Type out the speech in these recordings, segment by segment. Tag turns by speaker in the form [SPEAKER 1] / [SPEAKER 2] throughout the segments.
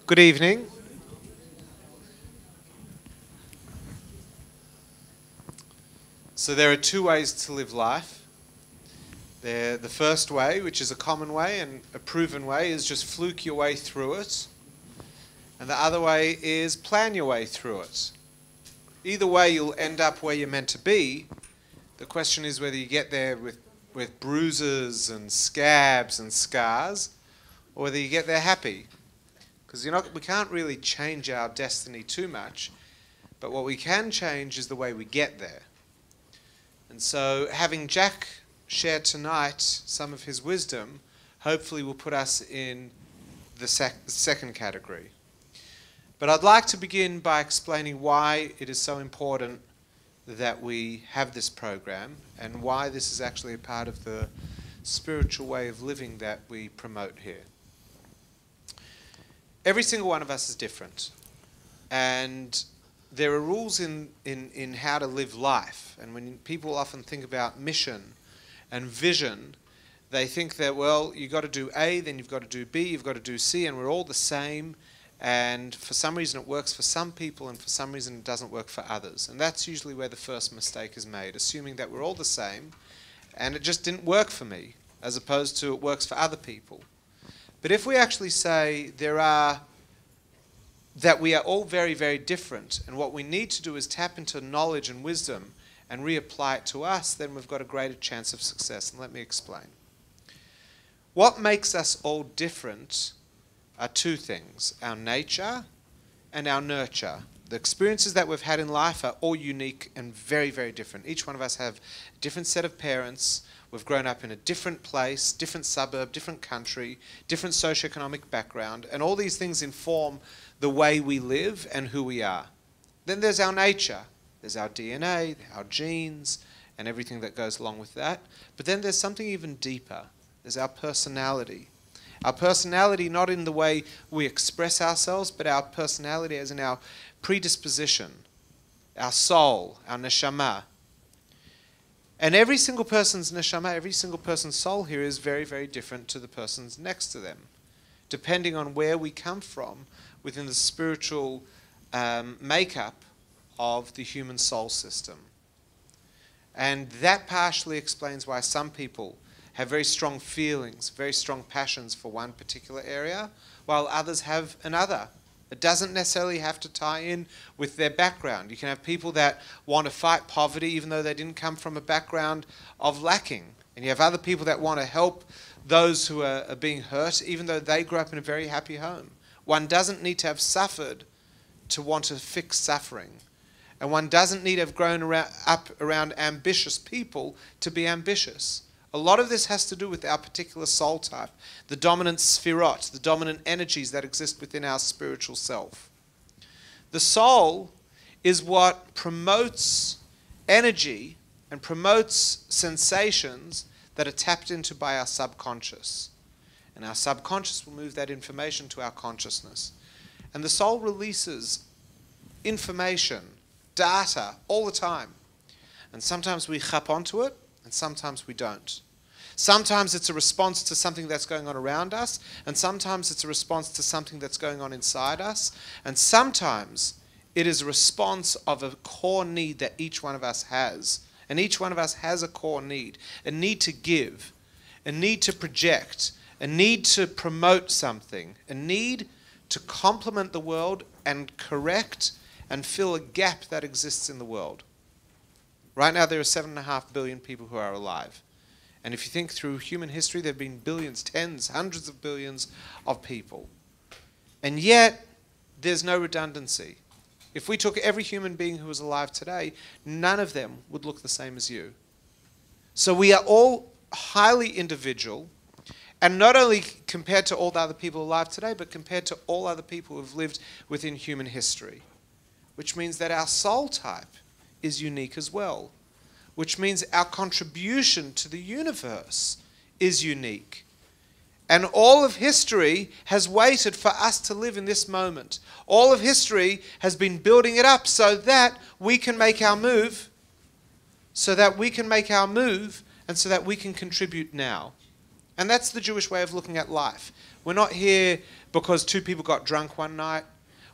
[SPEAKER 1] Good evening. So there are two ways to live life. The first way, which is a common way and a proven way, is just fluke your way through it. And the other way is plan your way through it. Either way, you'll end up where you're meant to be. The question is whether you get there with bruises and scabs and scars, or whether you get there happy. Because we can't really change our destiny too much, but what we can change is the way we get there. And so having Jack share tonight some of his wisdom hopefully will put us in the second category. But I'd like to begin by explaining why it is so important that we have this program and why this is actually a part of the spiritual way of living that we promote here. Every single one of us is different, and there are rules in how to live life. And when people often think about mission and vision, they think that, well, you've got to do A, then you've got to do B, you've got to do C, and we're all the same. And for some reason it works for some people, and for some reason it doesn't work for others. And that's usually where the first mistake is made, assuming that we're all the same, and it just didn't work for me, as opposed to it works for other people. But if we actually say that we are all very, very different, and what we need to do is tap into knowledge and wisdom and reapply it to us, then we've got a greater chance of success. And let me explain. What makes us all different are two things: our nature and our nurture. The experiences that we've had in life are all unique and very, very different. Each one of us have a different set of parents. We've grown up in a different place, different suburb, different country, different socioeconomic background, and all these things inform the way we live and who we are. Then there's our nature. There's our DNA, our genes, and everything that goes along with that. But then there's something even deeper. There's our personality. Our personality, not in the way we express ourselves, but our personality as in our predisposition, our soul, our neshama. And every single person's neshama, every single person's soul here is very, very different to the person's next to them, depending on where we come from within the spiritual makeup of the human soul system. And that partially explains why some people have very strong feelings, very strong passions for one particular area, while others have another. It doesn't necessarily have to tie in with their background. You can have people that want to fight poverty even though they didn't come from a background of lacking. And you have other people that want to help those who are being hurt even though they grew up in a very happy home. One doesn't need to have suffered to want to fix suffering. And one doesn't need to have grown up around ambitious people to be ambitious. A lot of this has to do with our particular soul type, the dominant sphirot, the dominant energies that exist within our spiritual self. The soul is what promotes energy and promotes sensations that are tapped into by our subconscious. And our subconscious will move that information to our consciousness. And the soul releases information, data, all the time. And sometimes we hop onto it, and sometimes we don't. Sometimes it's a response to something that's going on around us, and sometimes it's a response to something that's going on inside us, and sometimes it is a response of a core need that each one of us has. And each one of us has a core need to give, a need to project, a need to promote something, a need to complement the world and correct and fill a gap that exists in the world. Right now there are 7.5 billion people who are alive. And if you think through human history, there have been billions, tens, hundreds of billions of people. And yet, there's no redundancy. If we took every human being who was alive today, none of them would look the same as you. So we are all highly individual, and not only compared to all the other people alive today, but compared to all other people who have lived within human history. Which means that our soul type is unique as well, which means our contribution to the universe is unique. And all of history has waited for us to live in this moment. All of history has been building it up so that we can make our move, and so that we can contribute now. And that's the Jewish way of looking at life. We're not here because two people got drunk one night.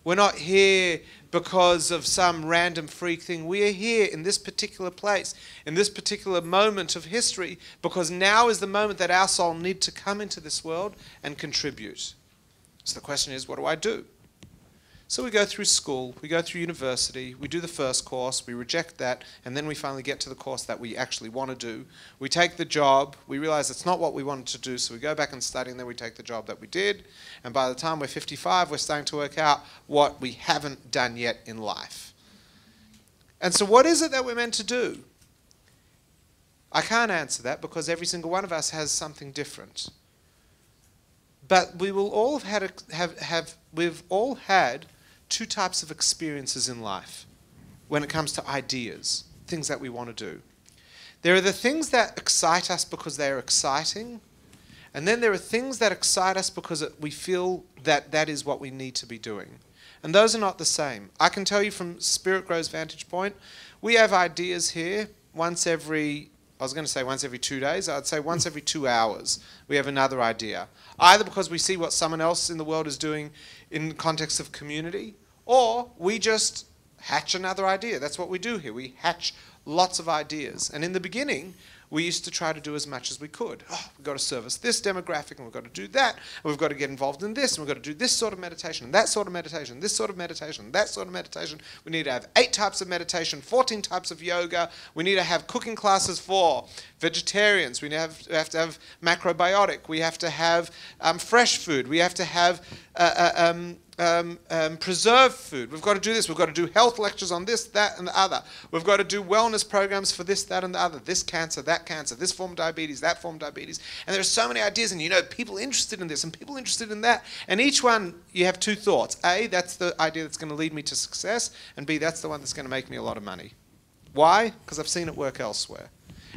[SPEAKER 1] We're not here because of some random freak thing. We are here in this particular place, in this particular moment of history, because now is the moment that our soul needs to come into this world and contribute. So the question is, what do I do? So we go through school, we go through university, we do the first course, we reject that, and then we finally get to the course that we actually want to do. We take the job, we realize it's not what we wanted to do, so we go back and study, and then we take the job that we did, and by the time we're 55, we're starting to work out what we haven't done yet in life. And so what is it that we're meant to do? I can't answer that because every single one of us has something different. But we will all we've all had two types of experiences in life when it comes to ideas, things that we want to do. There are the things that excite us because they are exciting, and then there are things that excite us because we feel that that is what we need to be doing. And those are not the same. I can tell you from Spiritgrow's vantage point, we have ideas here once every 2 days. I'd say once every 2 hours we have another idea. Either because we see what someone else in the world is doing in the context of community, or we just hatch another idea. That's what we do here. We hatch lots of ideas. And in the beginning, we used to try to do as much as we could. Oh, we've got to service this demographic, and we've got to do that, and we've got to get involved in this, and we've got to do this sort of meditation, and that sort of meditation, this sort of meditation, that sort of meditation. We need to have 8 types of meditation, 14 types of yoga. We need to have cooking classes for vegetarians. We have to have macrobiotic. We have to have fresh food. We have to have preserved food. We've got to do this. We've got to do health lectures on this, that, and the other. We've got to do wellness programs for this, that, and the other. This cancer, this form of diabetes, that form of diabetes. And there are so many ideas, and people interested in this and people interested in that. And each one, you have 2 thoughts. A, that's the idea that's going to lead me to success. And B, that's the one that's going to make me a lot of money. Why? Because I've seen it work elsewhere.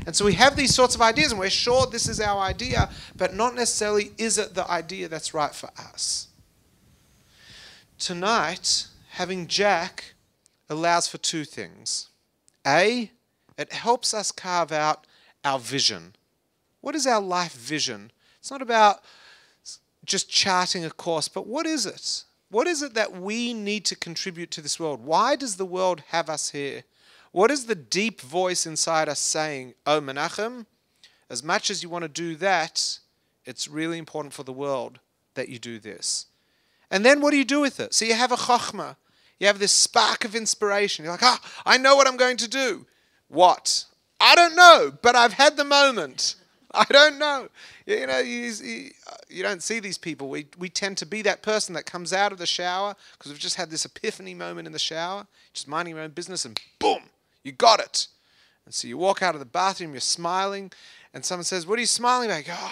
[SPEAKER 1] And so we have these sorts of ideas, and we're sure this is our idea, but not necessarily is it the idea that's right for us. Tonight, having Jack allows for 2 things. A, it helps us carve out our vision. What is our life vision? It's not about just charting a course, but what is it? What is it that we need to contribute to this world? Why does the world have us here? What is the deep voice inside us saying, oh, Menachem, as much as you want to do that, it's really important for the world that you do this. And then what do you do with it? So you have a chokhmah. You have this spark of inspiration. You're like, I know what I'm going to do. What? I don't know, but I've had the moment. I don't know. You don't see these people. We tend to be that person that comes out of the shower because we've just had this epiphany moment in the shower, just minding your own business, and boom, you got it. And so you walk out of the bathroom, you're smiling, and someone says, what are you smiling about?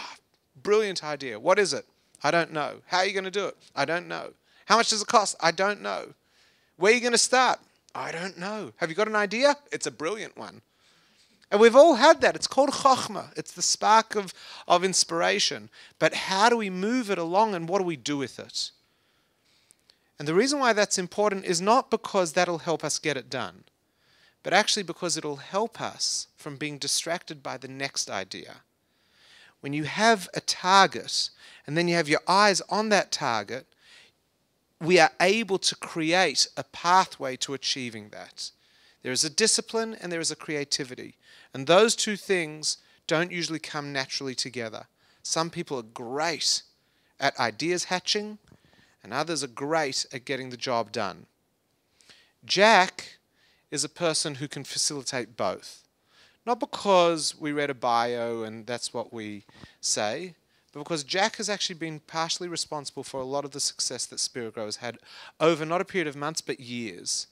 [SPEAKER 1] Brilliant idea. What is it? I don't know. How are you going to do it? I don't know. How much does it cost? I don't know. Where are you going to start? I don't know. Have you got an idea? It's a brilliant one. And we've all had that. It's called chokhmah. It's the spark of inspiration. But how do we move it along, and what do we do with it? And the reason why that's important is not because that'll help us get it done, but actually because it'll help us from being distracted by the next idea. When you have a target, and then you have your eyes on that target, we are able to create a pathway to achieving that. There is a discipline and there is a creativity. And those 2 things don't usually come naturally together. Some people are great at ideas hatching, and others are great at getting the job done. Jack is a person who can facilitate both. Not because we read a bio and that's what we say, but because Jack has actually been partially responsible for a lot of the success that Spiritgrow has had over not a period of months, but years.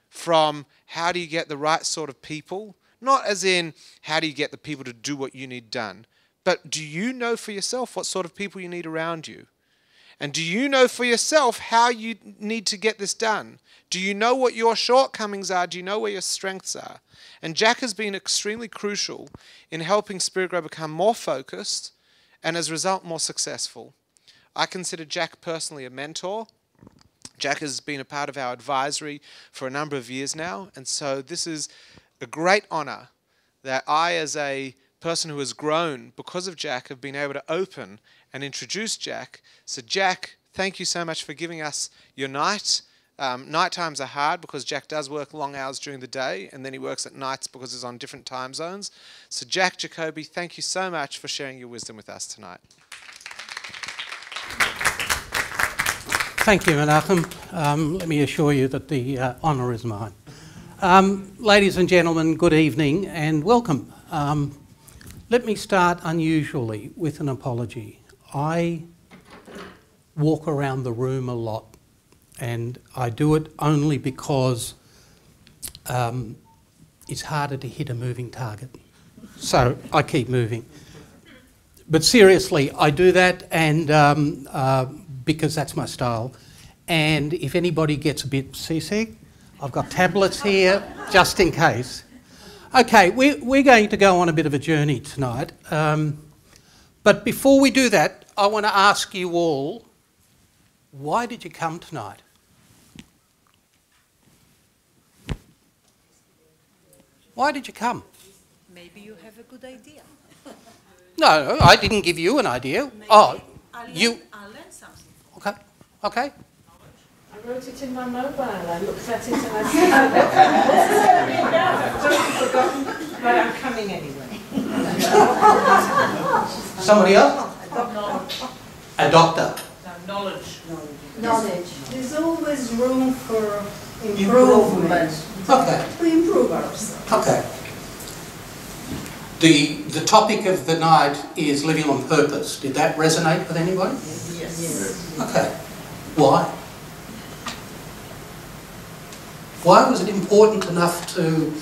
[SPEAKER 1] From how do you get the right sort of people, not as in how do you get the people to do what you need done, but do you know for yourself what sort of people you need around you? And do you know for yourself how you need to get this done? Do you know what your shortcomings are? Do you know where your strengths are? And Jack has been extremely crucial in helping Spiritgrow become more focused and as a result more successful. I consider Jack personally a mentor. Jack has been a part of our advisory for a number of years now, and so this is a great honor that I, as a person who has grown because of Jack have been able to open and introduce Jack. So Jack, thank you so much for giving us your night. Night times are hard because Jack does work long hours during the day and then he works at nights because he's on different time zones. So Jack Jacoby, thank you so much for sharing your wisdom with us tonight.
[SPEAKER 2] Thank you, Menachem. Let me assure you that the honour is mine. Ladies and gentlemen, good evening and welcome. Let me start unusually with an apology. I walk around the room a lot and I do it only because it's harder to hit a moving target. So I keep moving. But seriously, I do that and because that's my style. And if anybody gets a bit seasick, I've got tablets here just in case. Okay, we're going to go on a bit of a journey tonight. But before we do that, I want to ask you all, why did you come tonight? Why did you come?
[SPEAKER 3] Maybe you have a good idea.
[SPEAKER 2] No, I didn't give you an idea.
[SPEAKER 3] Maybe
[SPEAKER 2] Oh,
[SPEAKER 3] I'll
[SPEAKER 2] you...
[SPEAKER 3] learn something.
[SPEAKER 2] Okay, okay.
[SPEAKER 4] I wrote it in my mobile. I looked at it and I said, I've totally forgotten, but I'm coming anyway.
[SPEAKER 2] Somebody else?
[SPEAKER 4] Knowledge.
[SPEAKER 2] A doctor.
[SPEAKER 4] No, knowledge.
[SPEAKER 5] Knowledge. There's always room for improvement.
[SPEAKER 2] Okay,
[SPEAKER 5] We improve ourselves.
[SPEAKER 2] okay. The topic of the night is living on purpose. Did that resonate with anybody?
[SPEAKER 4] Yes.
[SPEAKER 2] Okay. Why? Why was it important enough to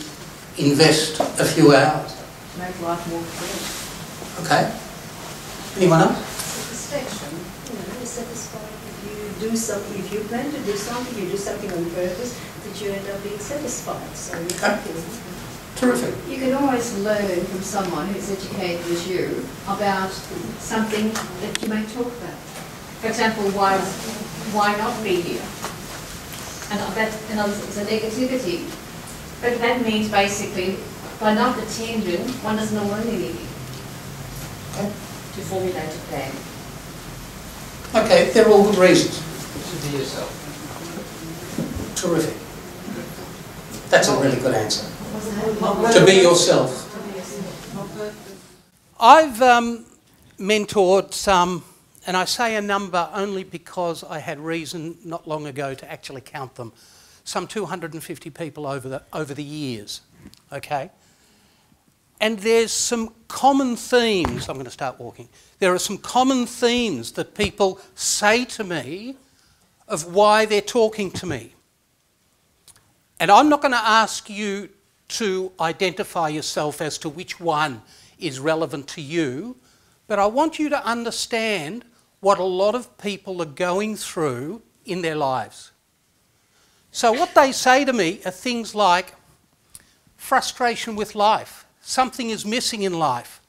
[SPEAKER 2] invest a few hours?
[SPEAKER 5] Make life more clear.
[SPEAKER 2] Okay. Anyone else?
[SPEAKER 5] Satisfaction. You're satisfied if you do something. If you plan to do something, you do something on purpose, that you end up being satisfied. So you're happy.
[SPEAKER 2] Terrific.
[SPEAKER 6] You can always learn from someone who's educated as you about something that you may talk about. For example, why not be here? And that is a negativity. But that means basically, by not attending, one doesn't learn anything.
[SPEAKER 2] Okay.
[SPEAKER 6] To formulate a plan.
[SPEAKER 2] Okay, they're all good reasons.
[SPEAKER 7] To be yourself.
[SPEAKER 2] Terrific. That's a really good answer. To be yourself. I've mentored some, and I say a number only because I had reason not long ago to actually count them, some 250 people over the years, okay? And there's some common themes, I'm going to start walking. There are some common themes that people say to me of why they're talking to me. And I'm not going to ask you to identify yourself as to which one is relevant to you, but I want you to understand what a lot of people are going through in their lives. So what they say to me are things like frustration with life, something is missing in life,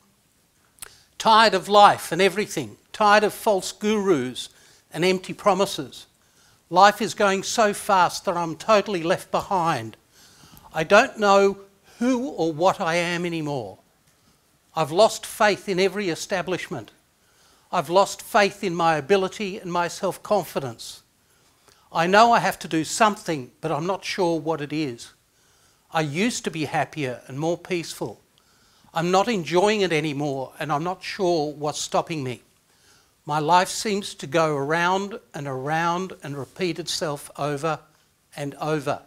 [SPEAKER 2] tired of life and everything, tired of false gurus and empty promises. Life is going so fast that I'm totally left behind. I don't know who or what I am anymore. I've lost faith in every establishment. I've lost faith in my ability and my self-confidence. I know I have to do something, but I'm not sure what it is. I used to be happier and more peaceful. I'm not enjoying it anymore, and I'm not sure what's stopping me. My life seems to go around and repeat itself over and over.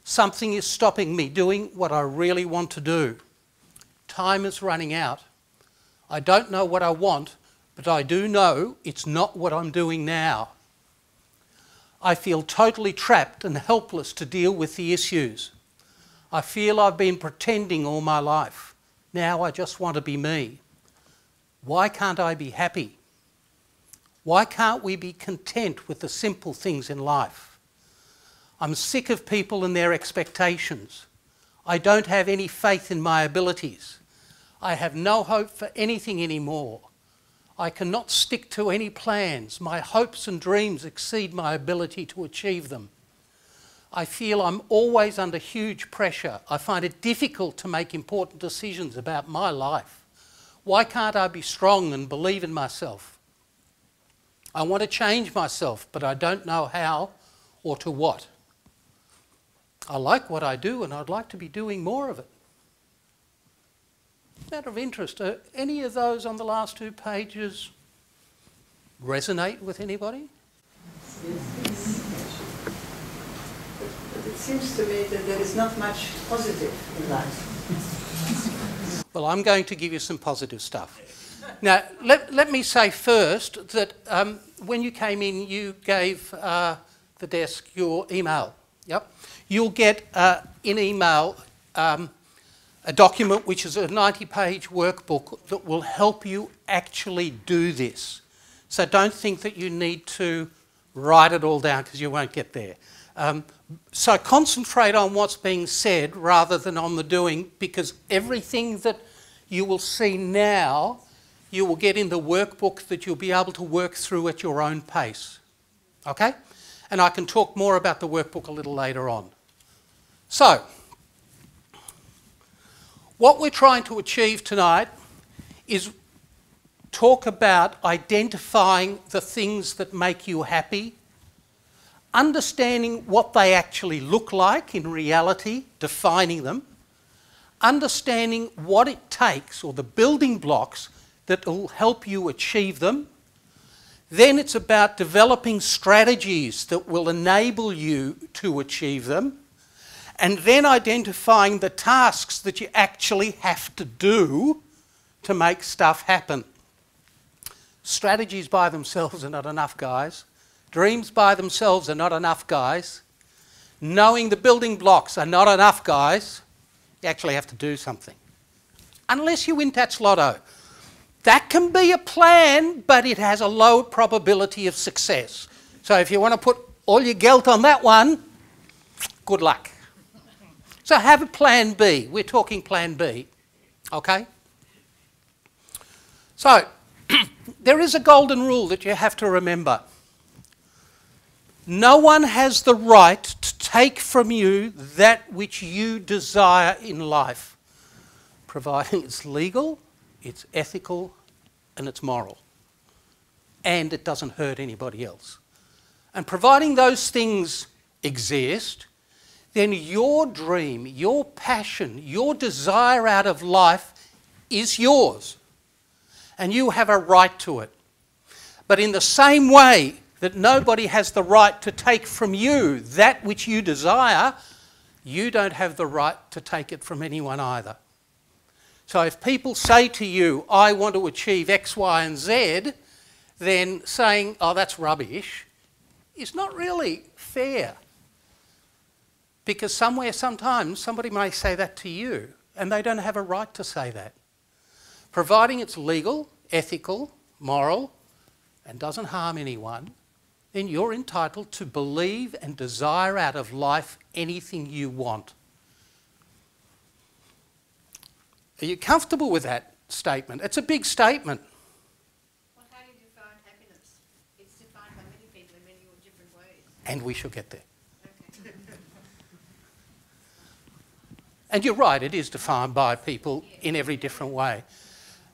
[SPEAKER 2] Something is stopping me doing what I really want to do. Time is running out. I don't know what I want, but I do know it's not what I'm doing now. I feel totally trapped and helpless to deal with the issues. I feel I've been pretending all my life. Now I just want to be me. Why can't I be happy? Why can't we be content with the simple things in life? I'm sick of people and their expectations. I don't have any faith in my abilities. I have no hope for anything anymore. I cannot stick to any plans. My hopes and dreams exceed my ability to achieve them. I feel I'm always under huge pressure. I find it difficult to make important decisions about my life. Why can't I be strong and believe in myself? I want to change myself, but I don't know how or to what. I like what I do and I'd like to be doing more of it. Out of interest, are any of those on the last 2 pages resonate with anybody?
[SPEAKER 4] But it seems to me that there is not much positive in life.
[SPEAKER 2] Well, I'm going to give you some positive stuff. Now, let me say first that when you came in, you gave the desk your email. Yep. You'll get in email a document which is a 90-page workbook that will help you actually do this. So don't think that you need to write it all down because you won't get there. So concentrate on what's being said rather than on the doing, because everything that you will see now, you will get in the workbook that you'll be able to work through at your own pace. Okay? And I can talk more about the workbook a little later on. So, what we're trying to achieve tonight is talk about identifying the things that make you happy, understanding what they actually look like in reality, defining them, understanding what it takes or the building blocks that will help you achieve them. Then it's about developing strategies that will enable you to achieve them, and then identifying the tasks that you actually have to do to make stuff happen. Strategies by themselves are not enough, guys. Dreams by themselves are not enough, guys. Knowing the building blocks are not enough, guys. You actually have to do something. Unless you win Tats Lotto. That can be a plan, but it has a low probability of success. So if you want to put all your geld on that one, good luck. So have a plan B. We're talking plan B. Okay? So, there is a golden rule that you have to remember. No one has the right to take from you that which you desire in life, providing it's legal, it's ethical, and it's moral. And it doesn't hurt anybody else. And providing those things exist, then your dream, your passion, your desire out of life is yours. And you have a right to it. But in the same way that nobody has the right to take from you that which you desire, you don't have the right to take it from anyone either. So if people say to you, I want to achieve X, Y, and Z, then saying, oh, that's rubbish, is not really fair. Because somewhere, sometimes, somebody may say that to you, and they don't have a right to say that. Providing it's legal, ethical, moral, and doesn't harm anyone, then you're entitled to believe and desire out of life anything you want. Are you comfortable with that statement? It's a big statement.
[SPEAKER 6] Well, how do you define happiness? It's defined by many people in many different ways.
[SPEAKER 2] And we shall get there.
[SPEAKER 6] Okay.
[SPEAKER 2] And you're right, it is defined by people in every different way.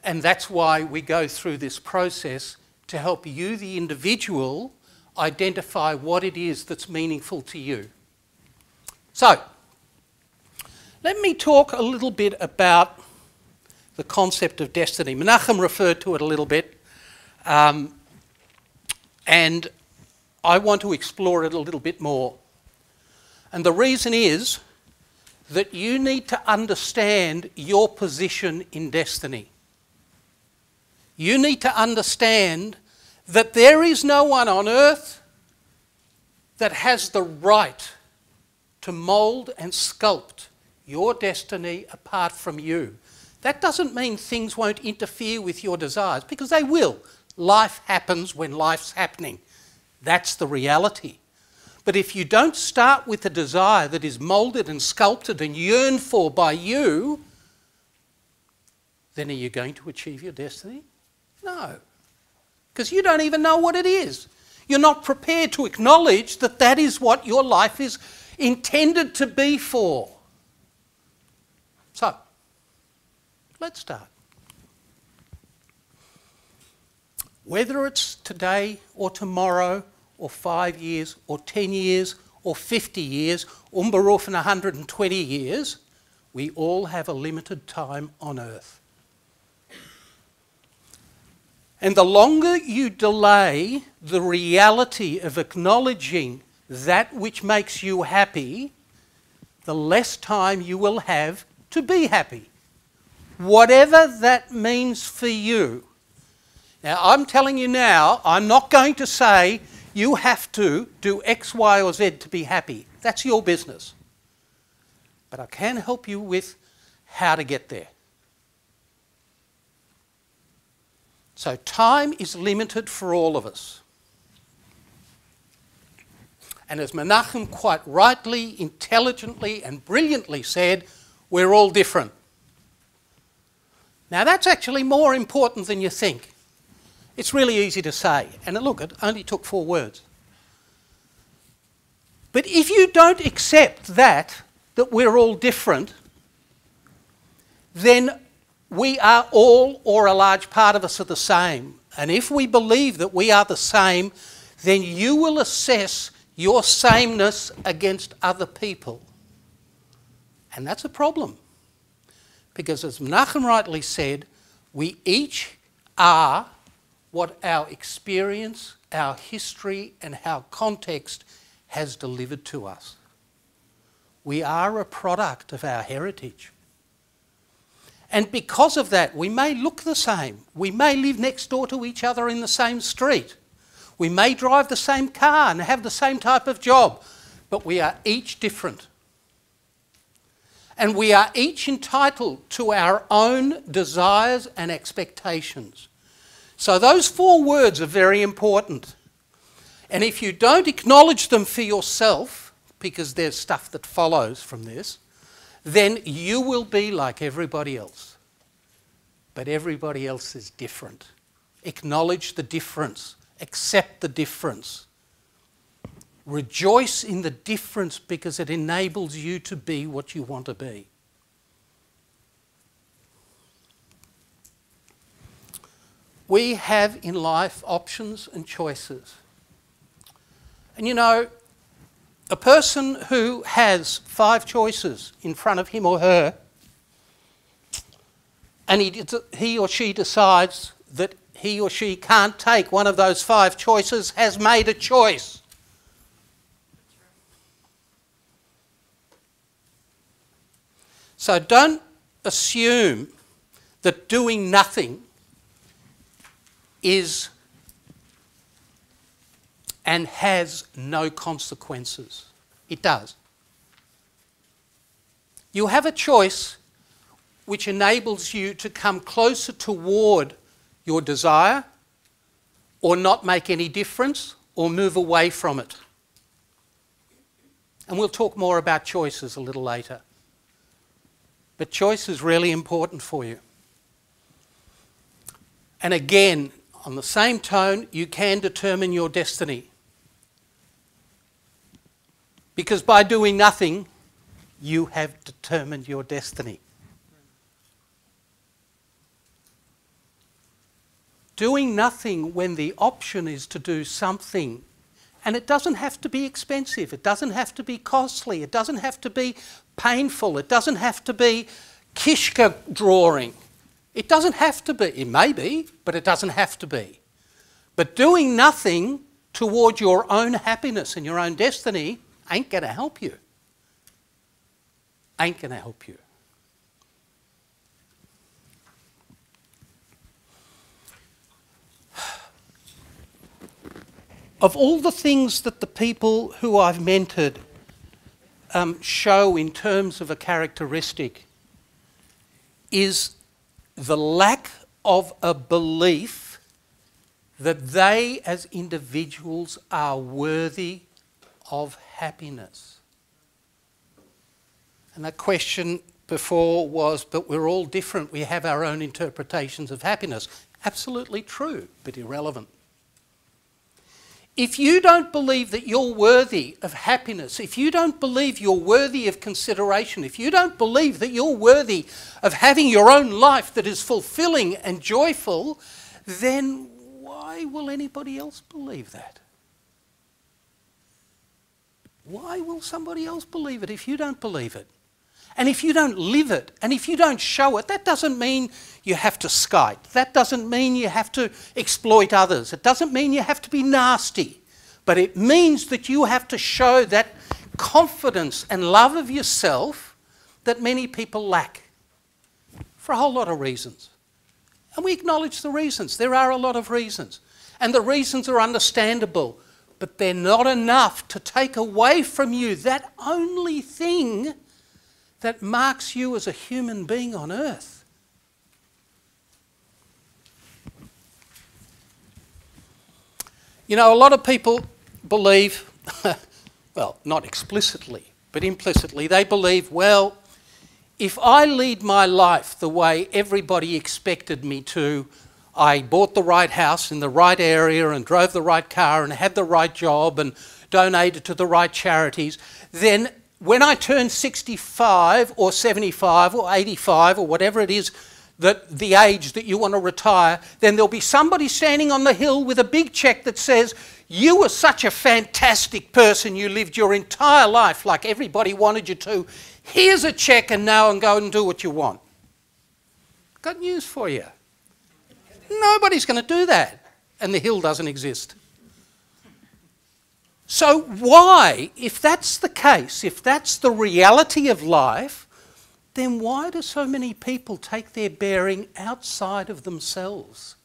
[SPEAKER 2] And that's why we go through this process to help you, the individual, identify what it is that's meaningful to you. So, let me talk a little bit about the concept of destiny. Menachem referred to it a little bit, and I want to explore it a little bit more. And the reason is that you need to understand your position in destiny. You need to understand that there is no one on earth that has the right to mould and sculpt your destiny apart from you. That doesn't mean things won't interfere with your desires, because they will. Life happens when life's happening. That's the reality. But if you don't start with a desire that is moulded and sculpted and yearned for by you, then are you going to achieve your destiny? No. Because you don't even know what it is. You're not prepared to acknowledge that that is what your life intended to be for. So, let's start. Whether it's today or tomorrow or 5 years or 10 years or 50 years, Umberuf in 120 years, we all have a limited time on earth. And the longer you delay the reality of acknowledging that which makes you happy, the less time you will have to be happy. Whatever that means for you. Now, I'm telling you now, I'm not going to say you have to do X, Y, or Z to be happy. That's your business. But I can help you with how to get there. So time is limited for all of us. And as Menachem quite rightly, intelligently and brilliantly said, we're all different. Now that's actually more important than you think. It's really easy to say. And look, it only took 4 words. But if you don't accept that we're all different, then we are all, or a large part of us, are the same. And if we believe that we are the same, then you will assess your sameness against other people. And that's a problem. Because as Menachem rightly said, we each are what our experience, our history and our context has delivered to us. We are a product of our heritage. And because of that, we may look the same. We may live next door to each other in the same street. We may drive the same car and have the same type of job, but we are each different. And we are each entitled to our own desires and expectations. So those 4 words are very important. And if you don't acknowledge them for yourself, because there's stuff that follows from this, then you will be like everybody else. But everybody else is different. Acknowledge the difference. Accept the difference. Rejoice in the difference because it enables you to be what you want to be. We have in life options and choices. And you know, a person who has 5 choices in front of him or her, and he or she decides that he or she can't take one of those 5 choices, has made a choice. So don't assume that doing nothing is and has no consequences. It does. You have a choice which enables you to come closer toward your desire or not make any difference or move away from it. And we'll talk more about choices a little later. But choice is really important for you. And again, on the same tone, you can determine your destiny. Because by doing nothing, you have determined your destiny. Doing nothing when the option is to do something, and it doesn't have to be expensive, it doesn't have to be costly, it doesn't have to be painful, it doesn't have to be Kishka drawing. It doesn't have to be. It may be, but it doesn't have to be. But doing nothing toward your own happiness and your own destiny ain't going to help you. Ain't going to help you. Of all the things that the people who I've mentored show in terms of a characteristic is the lack of a belief that they as individuals are worthy of happiness. And the question before was, but we're all different, we have our own interpretations of happiness. Absolutely true, but irrelevant. If you don't believe that you're worthy of happiness, if you don't believe you're worthy of consideration, if you don't believe that you're worthy of having your own life that is fulfilling and joyful, then why will anybody else believe that? Why will somebody else believe it if you don't believe it? And if you don't live it, and if you don't show it, that doesn't mean you have to skite. That doesn't mean you have to exploit others. It doesn't mean you have to be nasty. But it means that you have to show that confidence and love of yourself that many people lack for a whole lot of reasons. And we acknowledge the reasons. There are a lot of reasons. And the reasons are understandable, but they're not enough to take away from you that only thing that marks you as a human being on earth. You know, a lot of people believe, well, not explicitly, but implicitly, they believe, well, if I lead my life the way everybody expected me to, I bought the right house in the right area and drove the right car and had the right job and donated to the right charities, then when I turn 65 or 75 or 85 or whatever it is, that the age that you want to retire, then there'll be somebody standing on the hill with a big cheque that says, you were such a fantastic person, you lived your entire life like everybody wanted you to. Here's a cheque and now and go and do what you want. Got news for you. Nobody's going to do that. And the hill doesn't exist. So why, if that's the case, if that's the reality of life, then why do so many people take their bearing outside of themselves?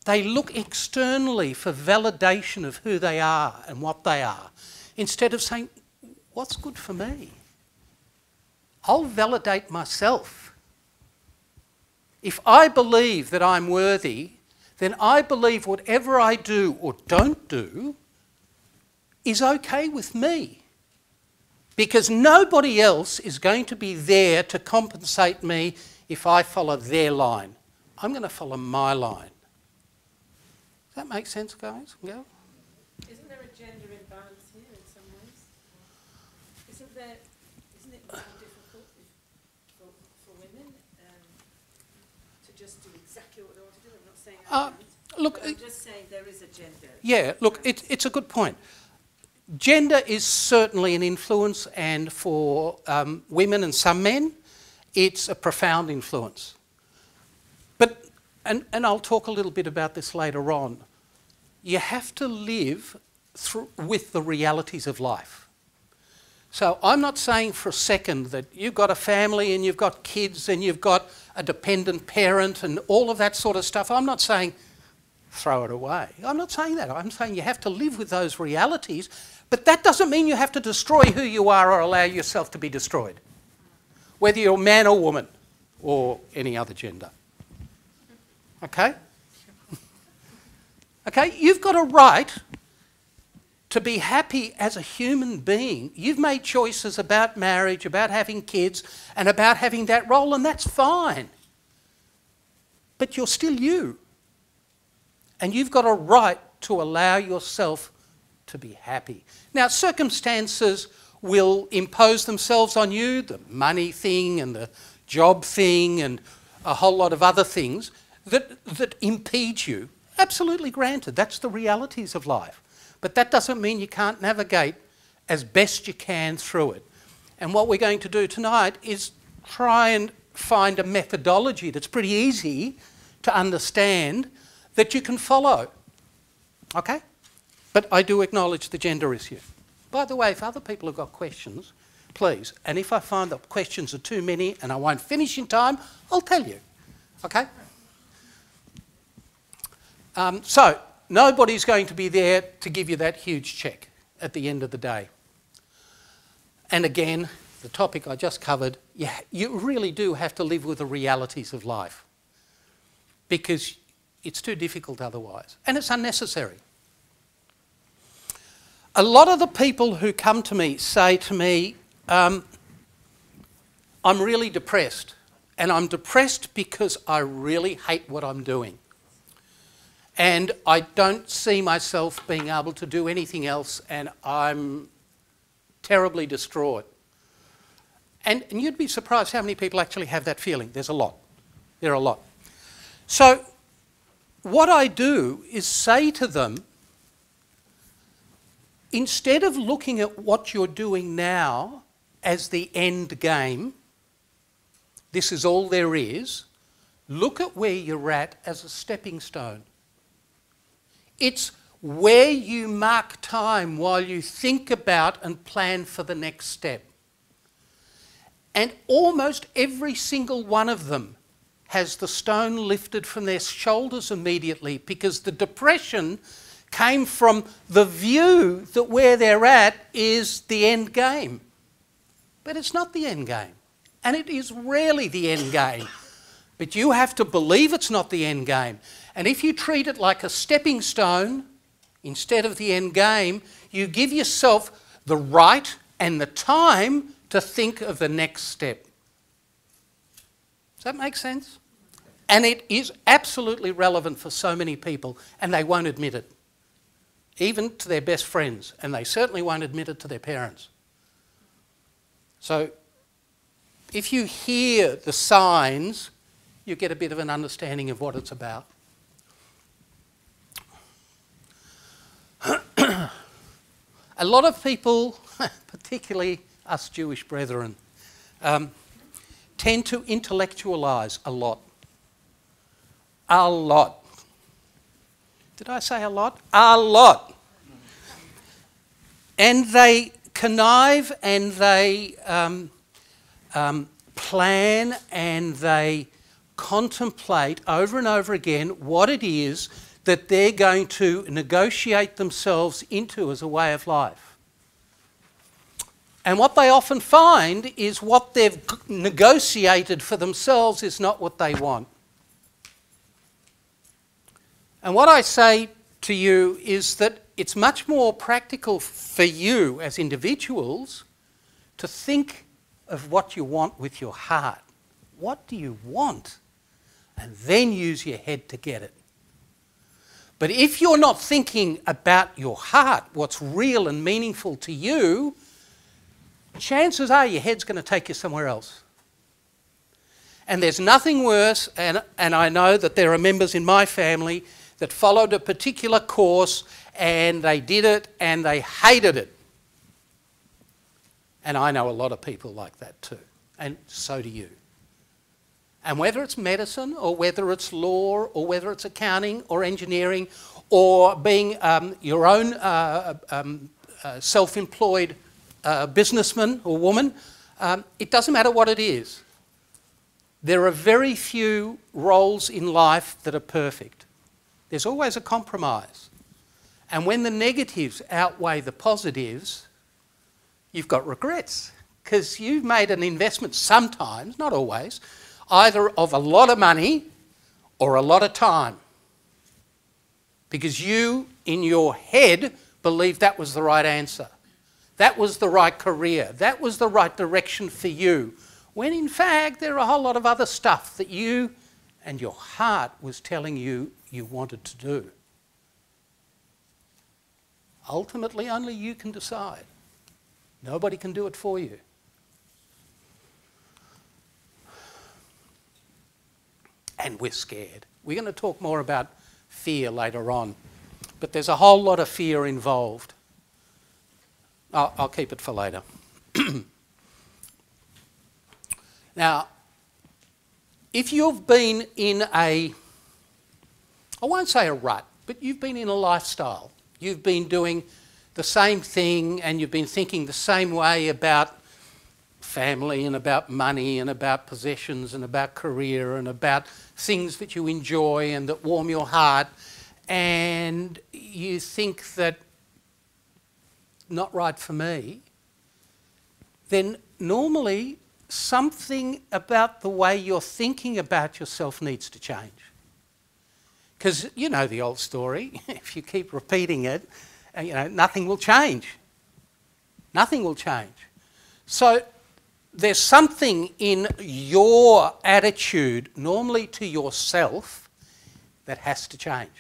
[SPEAKER 2] They look externally for validation of who they are and what they are, instead of saying, what's good for me? I'll validate myself. If I believe that I'm worthy, then I believe whatever I do or don't do is okay with me, because nobody else is going to be there to compensate me if I follow their line. I'm going to follow my line. Does that make sense, guys? Go.
[SPEAKER 4] Isn't there a gender imbalance here in some ways? Isn't it more difficult for women to just do exactly what they want to do? I'm not saying that.
[SPEAKER 2] Look,
[SPEAKER 4] I'm just saying there is a gender.
[SPEAKER 2] Yeah, look, it's a good point. Gender is certainly an influence, and for women and some men, it's a profound influence. But, and I'll talk a little bit about this later on, you have to live with the realities of life. So I'm not saying for a second that you've got a family and you've got kids and you've got a dependent parent and all of that sort of stuff. I'm not saying throw it away. I'm not saying that. I'm saying you have to live with those realities, but that doesn't mean you have to destroy who you are or allow yourself to be destroyed, whether you're man or woman or any other gender. Okay? Okay, you've got a right to be happy as a human being. You've made choices about marriage, about having kids, and about having that role, and that's fine. But you're still you. And you've got a right to allow yourself to be happy. Now, circumstances will impose themselves on you, the money thing and the job thing and a whole lot of other things that impede you. Absolutely granted, that's the realities of life. But that doesn't mean you can't navigate as best you can through it. And what we're going to do tonight is try and find a methodology that's pretty easy to understand that you can follow. Okay? But I do acknowledge the gender issue. By the way, if other people have got questions, please. And if I find that questions are too many and I won't finish in time, I'll tell you. Okay? So, nobody's going to be there to give you that huge cheque at the end of the day. And again, the topic I just covered, you really do have to live with the realities of life, because it's too difficult otherwise, and it's unnecessary. A lot of the people who come to me say to me, I'm really depressed, and I'm depressed because I really hate what I'm doing. And I don't see myself being able to do anything else, and I'm terribly distraught. And you'd be surprised how many people actually have that feeling. There's a lot. There are a lot. So what I do is say to them, instead of looking at what you're doing now as the end game, this is all there is, look at where you're at as a stepping stone. It's where you mark time while you think about and plan for the next step. And almost every single one of them has the stone lifted from their shoulders immediately, because the depression came from the view that where they're at is the end game. But it's not the end game. And it is rarely the end game. But you have to believe it's not the end game. And if you treat it like a stepping stone instead of the end game, you give yourself the right and the time to think of the next step. Does that make sense? And it is absolutely relevant for so many people, and they won't admit it. Even to their best friends, and they certainly won't admit it to their parents. So if you hear the signs, you get a bit of an understanding of what it's about. A lot of people, particularly us Jewish brethren, tend to intellectualise a lot. A lot. Did I say a lot? A lot. And they connive and they plan and they contemplate over and over again what it is that they're going to negotiate themselves into as a way of life. And what they often find is what they've negotiated for themselves is not what they want. And what I say to you is that it's much more practical for you as individuals to think of what you want with your heart. What do you want? And then use your head to get it. But if you're not thinking about your heart, what's real and meaningful to you, chances are your head's going to take you somewhere else. And there's nothing worse, and I know that there are members in my family that followed a particular course and they did it and they hated it. And I know a lot of people like that too, and so do you. And whether it's medicine or whether it's law or whether it's accounting or engineering or being your own self-employed businessman or woman, it doesn't matter what it is. There are very few roles in life that are perfect. There's always a compromise. And when the negatives outweigh the positives, you've got regrets, because you've made an investment sometimes, not always, either of a lot of money or a lot of time, because you, in your head, believed that was the right answer. That was the right career. That was the right direction for you. When in fact, there are a whole lot of other stuff that you and your heart was telling you you wanted to do. Ultimately, only you can decide. Nobody can do it for you. And we're scared. We're going to talk more about fear later on, but there's a whole lot of fear involved. I'll keep it for later. Now, if you've been in I won't say a rut, but you've been in a lifestyle. You've been doing the same thing and you've been thinking the same way about family and about money and about possessions and about career and about things that you enjoy and that warm your heart, and you think that not right for me, then normally something about the way you're thinking about yourself needs to change. Because you know the old story, if you keep repeating it, nothing will change. Nothing will change. So there's something in your attitude, normally to yourself, that has to change.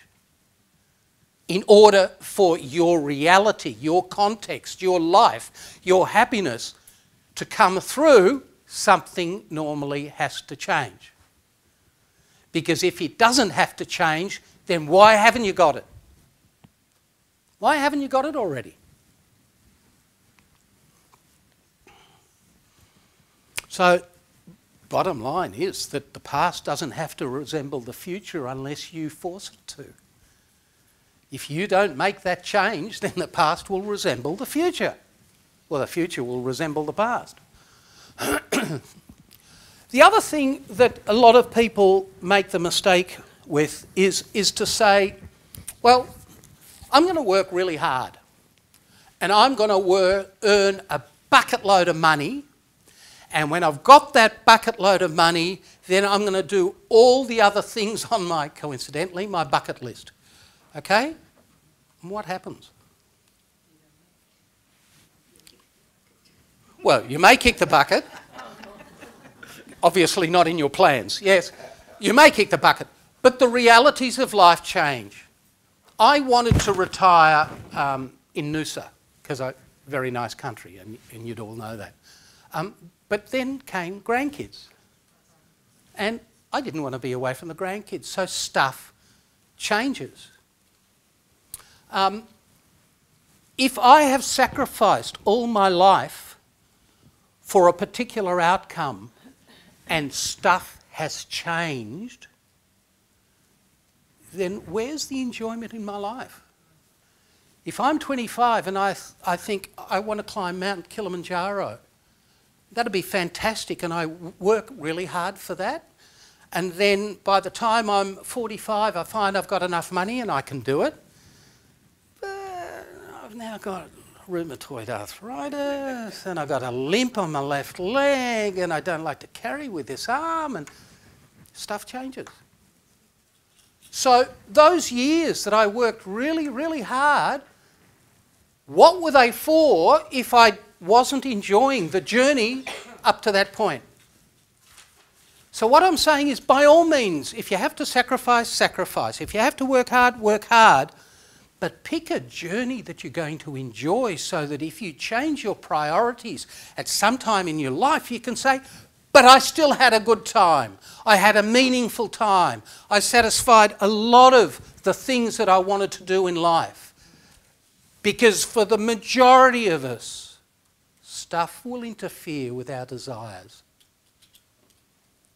[SPEAKER 2] in order for your reality, your context, your life, your happiness to come through, something normally has to change. Because if it doesn't have to change, then why haven't you got it? Why haven't you got it already? So, bottom line is that the past doesn't have to resemble the future unless you force it to. If you don't make that change, then the past will resemble the future. Well, the future will resemble the past. The other thing that a lot of people make the mistake with is to say, well, I'm going to work really hard and I'm going to earn a bucket load of money, and when I've got that bucket load of money, then I'm going to do all the other things on my, coincidentally, my bucket list. Okay? And what happens? Well, you may kick the bucket. Obviously not in your plans. Yes, you may kick the bucket. But the realities of life change. I wanted to retire in Noosa, because very nice country, and you'd all know that. But then came grandkids. And I didn't want to be away from the grandkids, so stuff changes. If I have sacrificed all my life for a particular outcome and stuff has changed, then where's the enjoyment in my life? If I'm 25 and I think I want to climb Mount Kilimanjaro, that'd be fantastic, and I work really hard for that. And then by the time I'm 45, I find I've got enough money and I can do it. But I've now got rheumatoid arthritis, and I've got a limp on my left leg, and I don't like to carry with this arm, and stuff changes. So those years that I worked really, really hard, what were they for if I wasn't enjoying the journey up to that point? So what I'm saying is, by all means, if you have to sacrifice, sacrifice. If you have to work hard, but pick a journey that you're going to enjoy, so that if you change your priorities at some time in your life, you can say, but I still had a good time. I had a meaningful time. I satisfied a lot of the things that I wanted to do in life. Because for the majority of us, stuff will interfere with our desires.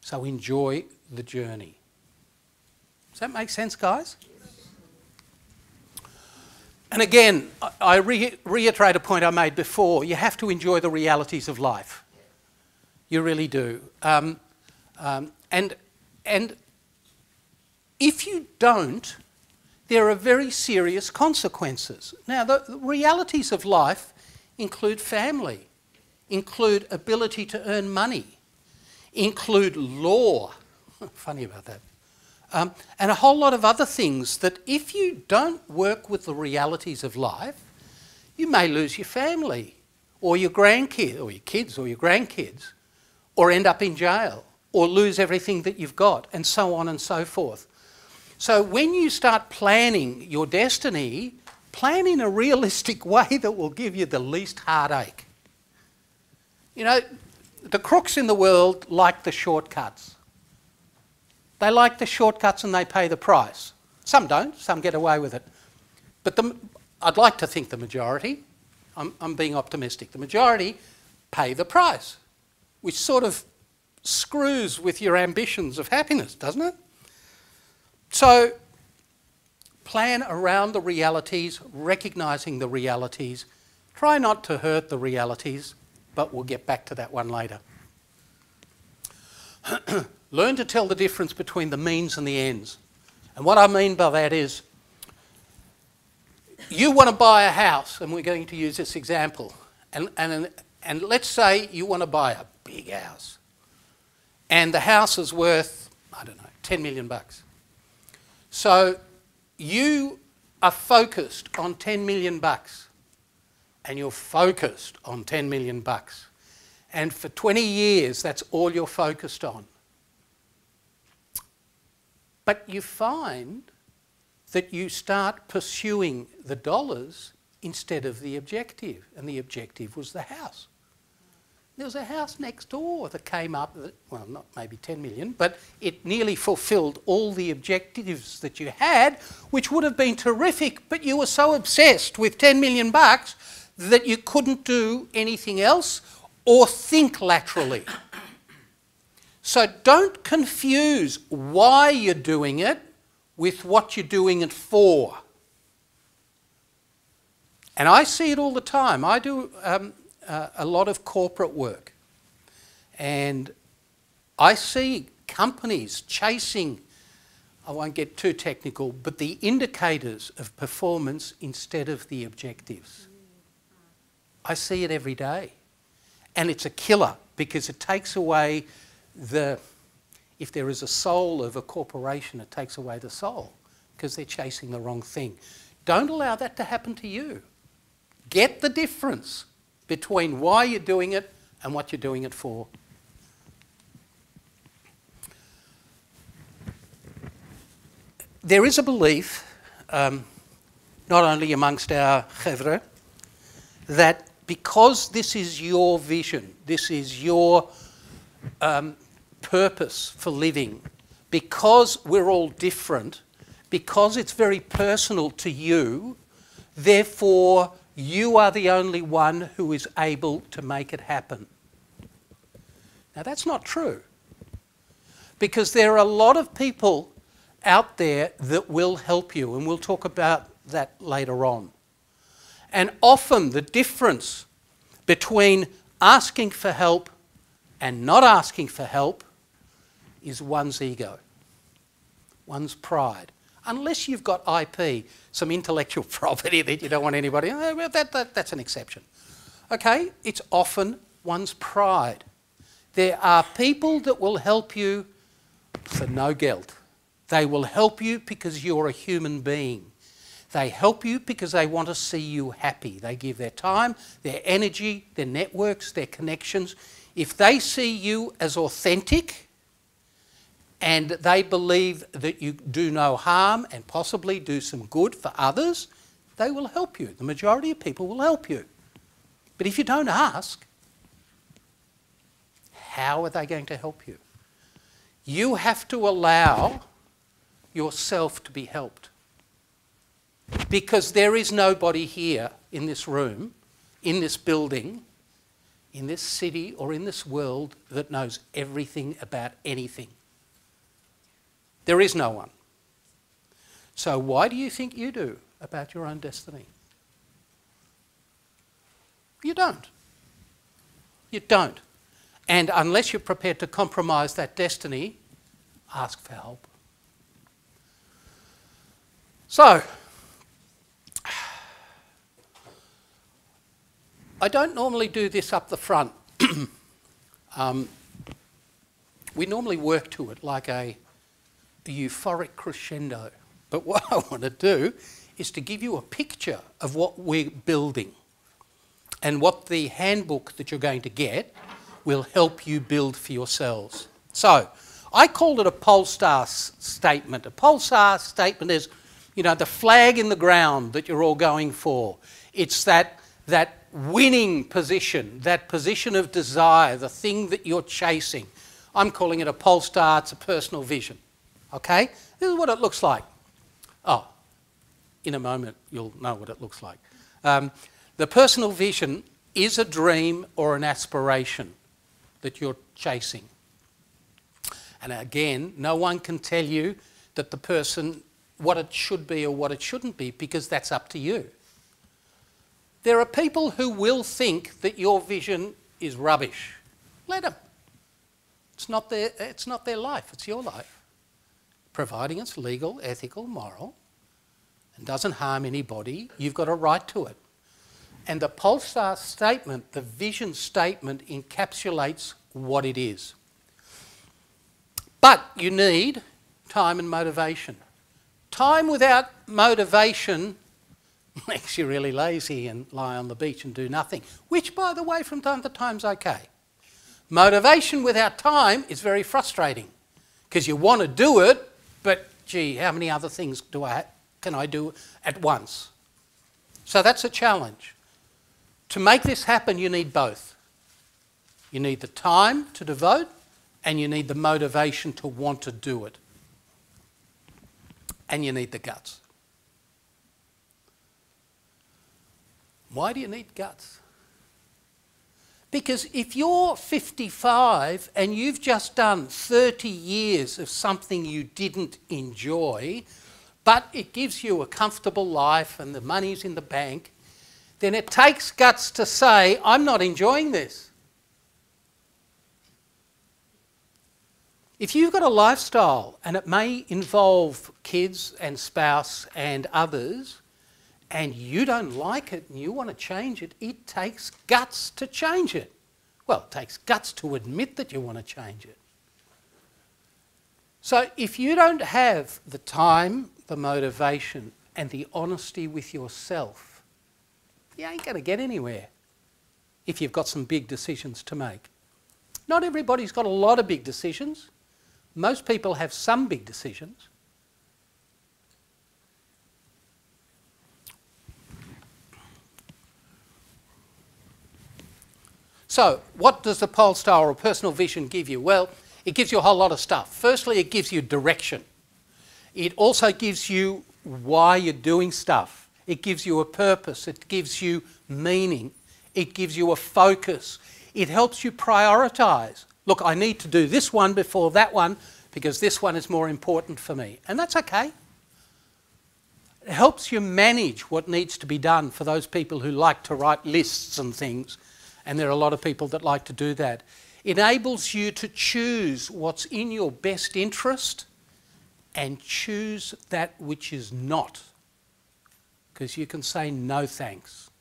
[SPEAKER 2] So enjoy the journey. Does that make sense, guys? And again, I reiterate a point I made before. You have to enjoy the realities of life. You really do. And if you don't, there are very serious consequences. Now, the realities of life include family, include ability to earn money, include law. Funny about that. And a whole lot of other things that if you don't work with the realities of life, you may lose your family or your grandkids or your kids or your grandkids, or end up in jail or lose everything that you've got, and so on and so forth. So when you start planning your destiny, plan in a realistic way that will give you the least heartache. You know, the crooks in the world like the shortcuts. They like the shortcuts and they pay the price. Some don't, some get away with it. But I'd like to think the majority, I'm being optimistic, the majority pay the price, which sort of screws with your ambitions of happiness, doesn't it? So plan around the realities, recognising the realities. Try not to hurt the realities, but we'll get back to that one later. Learn to tell the difference between the means and the ends. And what I mean by that is, you want to buy a house, and we're going to use this example, and let's say you want to buy a big house, and the house is worth, I don't know, 10 million bucks. So you are focused on 10 million bucks, and you're focused on 10 million bucks, and for 20 years that's all you're focused on. But you find that you start pursuing the dollars instead of the objective, and the objective was the house. There was a house next door that came up, well, not maybe 10 million, but it nearly fulfilled all the objectives that you had, which would have been terrific, but you were so obsessed with 10 million bucks that you couldn't do anything else or think laterally. So don't confuse why you're doing it with what you're doing it for. And I see it all the time. I do a lot of corporate work, and I see companies chasing, I won't get too technical, but the indicators of performance instead of the objectives. I see it every day, and it's a killer because it takes away if there is a soul of a corporation, it takes away the soul because they're chasing the wrong thing. Don't allow that to happen to you. Get the difference between why you're doing it and what you're doing it for. There is a belief, not only amongst our chevra, that because this is your vision, this is your purpose for living, because we're all different, because it's very personal to you, therefore you are the only one who is able to make it happen. Now that's not true, because there are a lot of people out there that will help you, and we'll talk about that later on. And often the difference between asking for help and not asking for help is one's ego, one's pride. Unless you've got IP, some intellectual property that you don't want anybody, well, that's an exception. Okay, it's often one's pride. There are people that will help you for no guilt. They will help you because you're a human being. They help you because they want to see you happy. They give their time, their energy, their networks, their connections. If they see you as authentic and they believe that you do no harm and possibly do some good for others, they will help you. The majority of people will help you. But if you don't ask, how are they going to help you? You have to allow yourself to be helped. Because there is nobody here in this room, in this building, in this city or in this world that knows everything about anything. There is no one. So why do you think you do about your own destiny? You don't. You don't. And unless you're prepared to compromise that destiny, ask for help. So, I don't normally do this up the front. We normally work to it like a euphoric crescendo. But what I want to do is to give you a picture of what we're building and what the handbook that you're going to get will help you build for yourselves. So, I called it a polestar statement. A polestar statement is, you know, the flag in the ground that you're all going for. It's that winning position, that position of desire, the thing that you're chasing. I'm calling it a polestar. It's a personal vision. Okay? This is what it looks like. Oh, in a moment you'll know what it looks like. The personal vision is a dream or an aspiration that you're chasing. And again, no one can tell you that the person, what it should be or what it shouldn't be, because that's up to you. There are people who will think that your vision is rubbish. Let them. It's not their life, it's your life. Providing it's legal, ethical, moral, and doesn't harm anybody, you've got a right to it. And the polestar statement, the vision statement, encapsulates what it is. But you need time and motivation. Time without motivation makes you really lazy and lie on the beach and do nothing, which, by the way, from time to time is okay. Motivation without time is very frustrating because you want to do it, but gee, how many other things can I do at once? So that's a challenge. To make this happen, you need both. You need the time to devote, and you need the motivation to want to do it. And you need the guts. Why do you need guts? Because if you're 55 and you've just done 30 years of something you didn't enjoy, but it gives you a comfortable life and the money's in the bank, then it takes guts to say, I'm not enjoying this. If you've got a lifestyle and it may involve kids and spouse and others, and you don't like it and you want to change it, it takes guts to change it. Well, it takes guts to admit that you want to change it. So if you don't have the time, the motivation and the honesty with yourself, you ain't going to get anywhere if you've got some big decisions to make. Not everybody's got a lot of big decisions. Most people have some big decisions. So, what does the polestar or personal vision give you? Well, it gives you a whole lot of stuff. Firstly, it gives you direction. It also gives you why you're doing stuff. It gives you a purpose. It gives you meaning. It gives you a focus. It helps you prioritise. Look, I need to do this one before that one because this one is more important for me. And that's okay. It helps you manage what needs to be done for those people who like to write lists and things. And there are a lot of people that like to do that. It enables you to choose what's in your best interest and choose that which is not. Because you can say no thanks.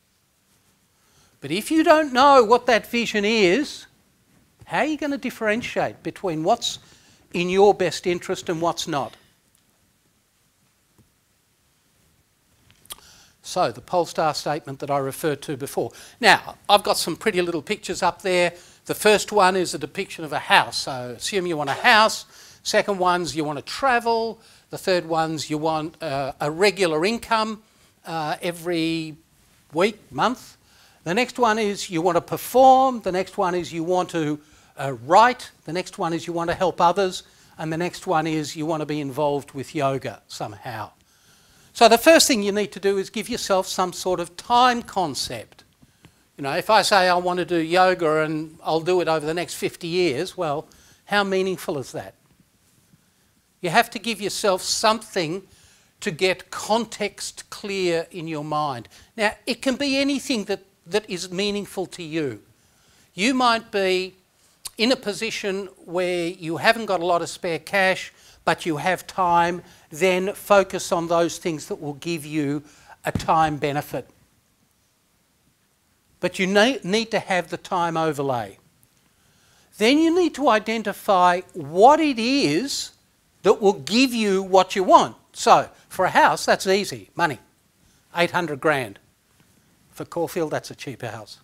[SPEAKER 2] But if you don't know what that vision is, how are you going to differentiate between what's in your best interest and what's not? So, the polestar statement that I referred to before. Now, I've got some pretty little pictures up there. The first one is a depiction of a house. So, assume you want a house. Second one's you want to travel. The third one's you want a regular income every week, month. The next one is you want to perform. The next one is you want to write. The next one is you want to help others. And the next one is you want to be involved with yoga somehow. So the first thing you need to do is give yourself some sort of time concept. You know, if I say I want to do yoga and I'll do it over the next 50 years, well, how meaningful is that? You have to give yourself something to get context clear in your mind. Now, it can be anything that is meaningful to you. You might be in a position where you haven't got a lot of spare cash, but you have time, then focus on those things that will give you a time benefit. But you need to have the time overlay. Then you need to identify what it is that will give you what you want. So, for a house, that's easy, money, 800 grand. For Caulfield, that's a cheap house.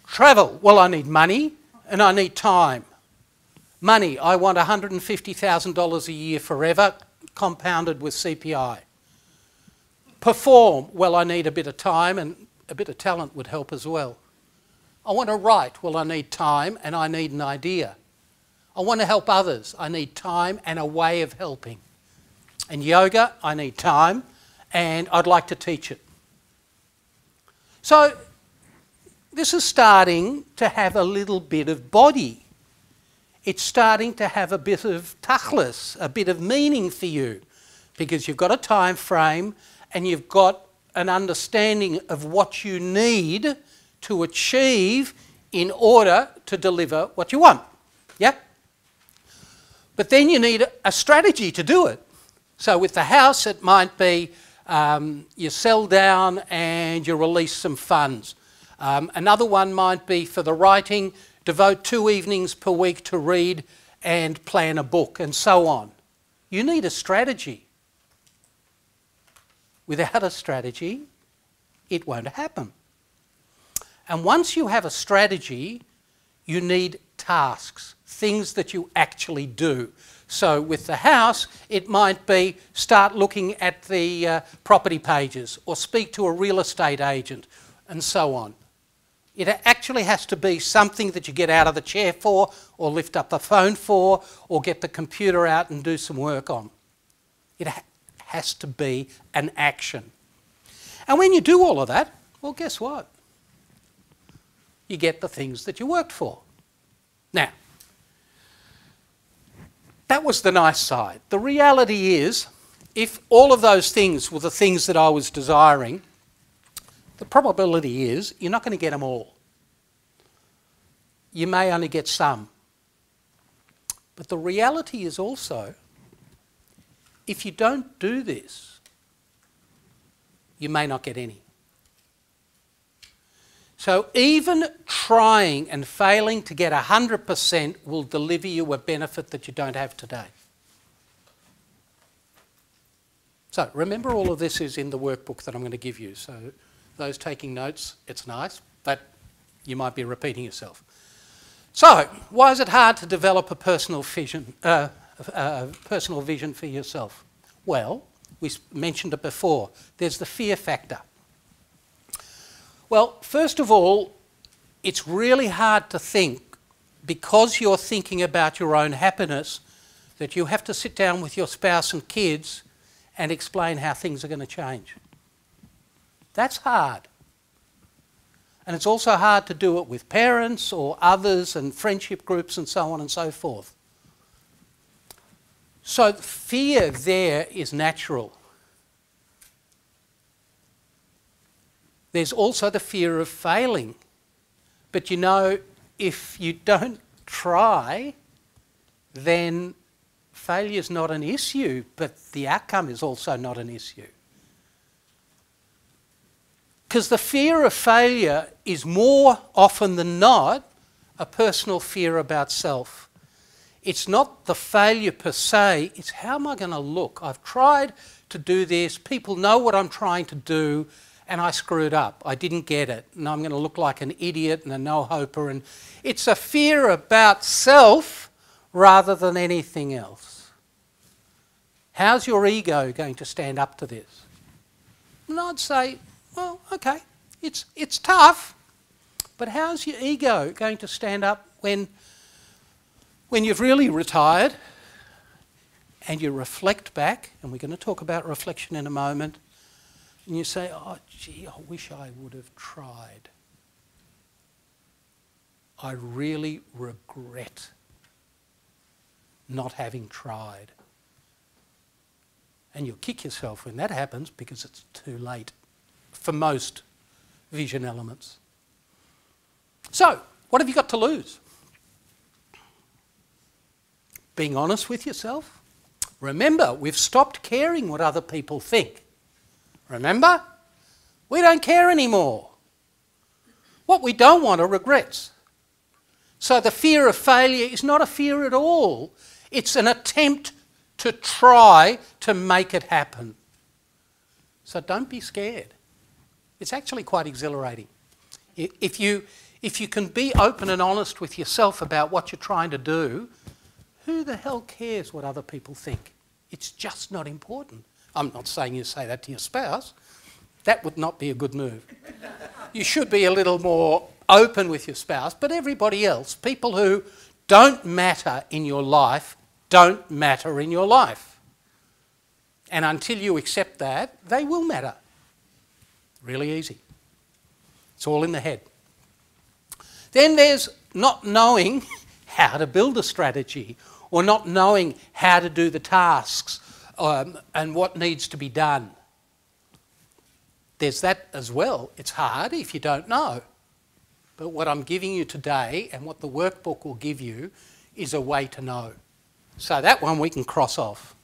[SPEAKER 2] Travel, well, I need money and I need time. Money, I want $150,000 a year forever, compounded with CPI. Perform, well, I need a bit of time and a bit of talent would help as well. I want to write, well, I need time and I need an idea. I want to help others, I need time and a way of helping. And yoga, I need time and I'd like to teach it. So, this is starting to have a little bit of body. It's starting to have a bit of tachlis, a bit of meaning for you, because you've got a time frame and you've got an understanding of what you need to achieve in order to deliver what you want. Yeah? But then you need a strategy to do it. So with the house, it might be you sell down and you release some funds. Another one might be for the writing, devote 2 evenings per week to read and plan a book and so on. You need a strategy. Without a strategy, it won't happen. And once you have a strategy, you need tasks, things that you actually do. So with the house, it might be start looking at the property pages or speak to a real estate agent and so on. It actually has to be something that you get out of the chair for, or lift up the phone for, or get the computer out and do some work on. It has to be an action. And when you do all of that, well, guess what? You get the things that you worked for. Now, that was the nice side. The reality is, if all of those things were the things that I was desiring, the probability is you're not going to get them all. You may only get some. But the reality is also, if you don't do this, you may not get any. So even trying and failing to get 100% will deliver you a benefit that you don't have today. So remember, all of this is in the workbook that I'm going to give you. So those taking notes, it's nice, but you might be repeating yourself. So why is it hard to develop a personal vision for yourself? Well, we mentioned it before. There's the fear factor. Well, first of all, it's really hard to think, because you're thinking about your own happiness, that you have to sit down with your spouse and kids and explain how things are going to change. That's hard. And it's also hard to do it with parents or others and friendship groups and so on and so forth. So fear there is natural. There's also the fear of failing. But you know, if you don't try, then failure's not an issue, but the outcome is also not an issue. Because the fear of failure is more often than not a personal fear about self. It's not the failure per se, it's how am I going to look? I've tried to do this, people know what I'm trying to do, and I screwed up. I didn't get it, and I'm going to look like an idiot and a no-hoper. And it's a fear about self rather than anything else. How's your ego going to stand up to this? And I'd say, well, okay, it's tough, but how's your ego going to stand up when you've really retired and you reflect back, and we're going to talk about reflection in a moment, and you say, oh, gee, I wish I would have tried. I really regret not having tried. And you'll kick yourself when that happens because it's too late for most vision elements. So, what have you got to lose? Being honest with yourself. Remember, we've stopped caring what other people think. Remember? We don't care anymore. What we don't want are regrets. So the fear of failure is not a fear at all. It's an attempt to try to make it happen. So don't be scared. It's actually quite exhilarating. If you can be open and honest with yourself about what you're trying to do, who the hell cares what other people think? It's just not important. I'm not saying you say that to your spouse. That would not be a good move. You should be a little more open with your spouse, but everybody else, people who don't matter in your life, don't matter in your life. And until you accept that, they will matter. Really easy. It's all in the head. Then there's not knowing how to build a strategy, or not knowing how to do the tasks and what needs to be done. There's that as well. It's hard if you don't know. But what I'm giving you today and what the workbook will give you is a way to know. So that one we can cross off.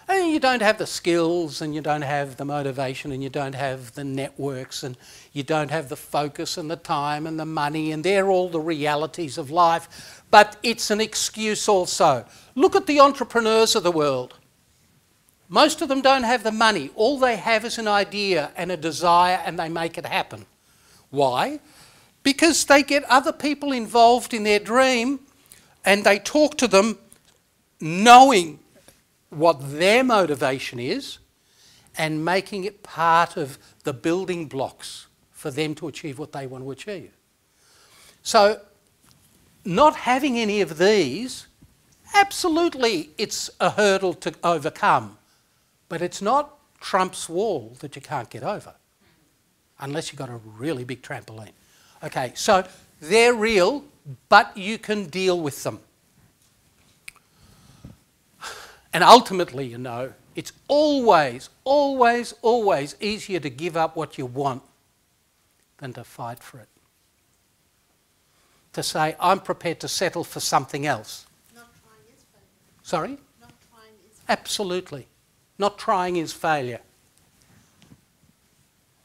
[SPEAKER 2] And you don't have the skills, and you don't have the motivation, and you don't have the networks, and you don't have the focus and the time and the money, and they're all the realities of life. But it's an excuse also. Look at the entrepreneurs of the world. Most of them don't have the money. All they have is an idea and a desire, and they make it happen. Why? Because they get other people involved in their dream and they talk to them knowing what their motivation is and making it part of the building blocks for them to achieve what they want to achieve. So not having any of these, absolutely it's a hurdle to overcome, but it's not Trump's wall that you can't get over, unless you've got a really big trampoline. Okay, so they're real, but you can deal with them. And ultimately, you know, it's always, always, always easier to give up what you want than to fight for it. To say, I'm prepared to settle for something else.
[SPEAKER 7] Not trying is failure.
[SPEAKER 2] Sorry?
[SPEAKER 7] Not trying is failure.
[SPEAKER 2] Absolutely. Not trying is failure.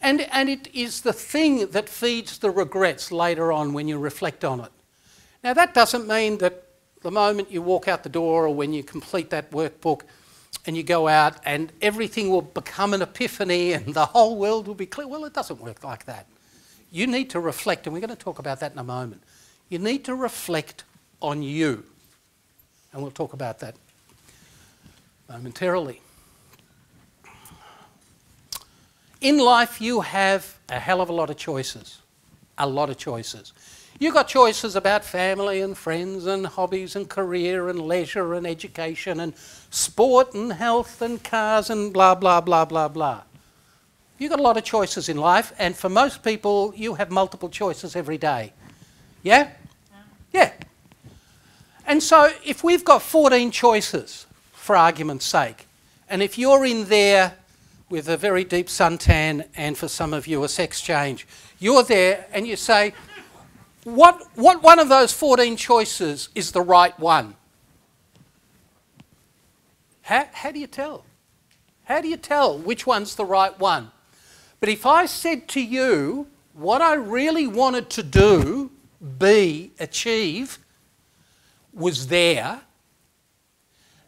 [SPEAKER 2] And it is the thing that feeds the regrets later on when you reflect on it. Now that doesn't mean that the moment you walk out the door or when you complete that workbook and you go out and everything will become an epiphany and the whole world will be clear. Well, it doesn't work like that. You need to reflect, and we're going to talk about that in a moment. You need to reflect on you. And we'll talk about that momentarily. In life, you have a hell of a lot of choices. A lot of choices. You've got choices about family and friends and hobbies and career and leisure and education and sport and health and cars and blah, blah, blah, blah, blah. You've got a lot of choices in life, and for most people, you have multiple choices every day. Yeah? Yeah. And so if we've got 14 choices, for argument's sake, and if you're in there with a very deep suntan and for some of you a sex change, you're there and you say, what one of those 14 choices is the right one? How do you tell? How do you tell which one's the right one? But if I said to you what I really wanted to do, be, achieve, was there,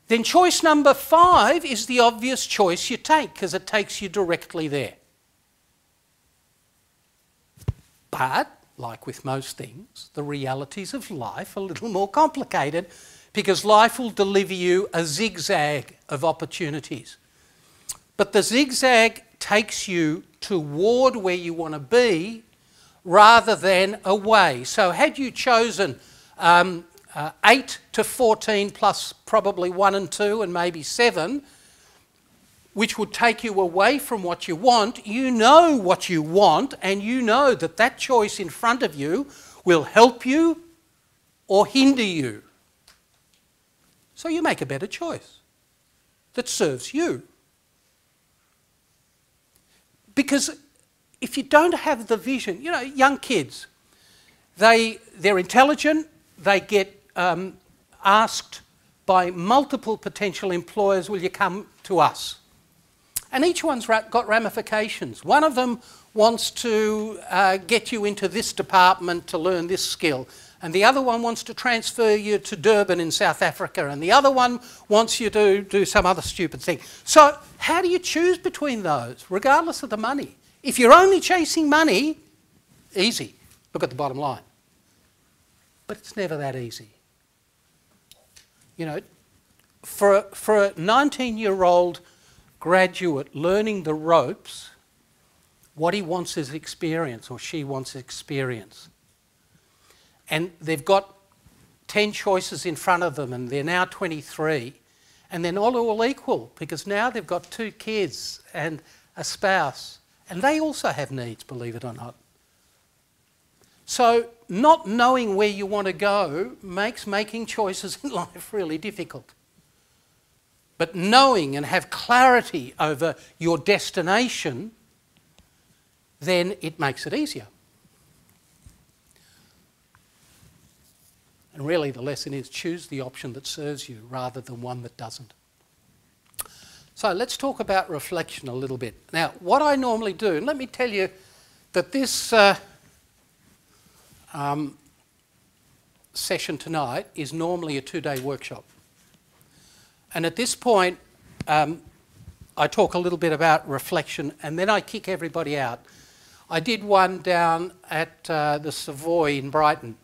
[SPEAKER 2] then choice number 5 is the obvious choice you take because it takes you directly there. But, like with most things, the realities of life are a little more complicated because life will deliver you a zigzag of opportunities. But the zigzag takes you toward where you want to be rather than away. So had you chosen 8 to 14 plus probably 1 and 2 and maybe 7, which would take you away from what you want, you know what you want and you know that that choice in front of you will help you or hinder you. So you make a better choice that serves you. Because if you don't have the vision, you know, young kids, they're intelligent, they get asked by multiple potential employers, will you come to us? And each one's got ramifications. One of them wants to get you into this department to learn this skill, and the other one wants to transfer you to Durban in South Africa, and the other one wants you to do some other stupid thing. So how do you choose between those, regardless of the money? If you're only chasing money, easy. Look at the bottom line. But it's never that easy. You know, for a 19-year-old graduate learning the ropes, what he wants is experience, or she wants experience. And they've got 10 choices in front of them, and they're now 23, and they're not all equal, because now they've got 2 kids and a spouse, and they also have needs, believe it or not. So not knowing where you want to go makes making choices in life really difficult. But knowing and have clarity over your destination, then it makes it easier. And really the lesson is choose the option that serves you rather than one that doesn't. So let's talk about reflection a little bit. Now, what I normally do, and let me tell you that this session tonight is normally a 2-day workshop. And at this point, I talk a little bit about reflection and then I kick everybody out. I did one down at the Savoy in Brighton,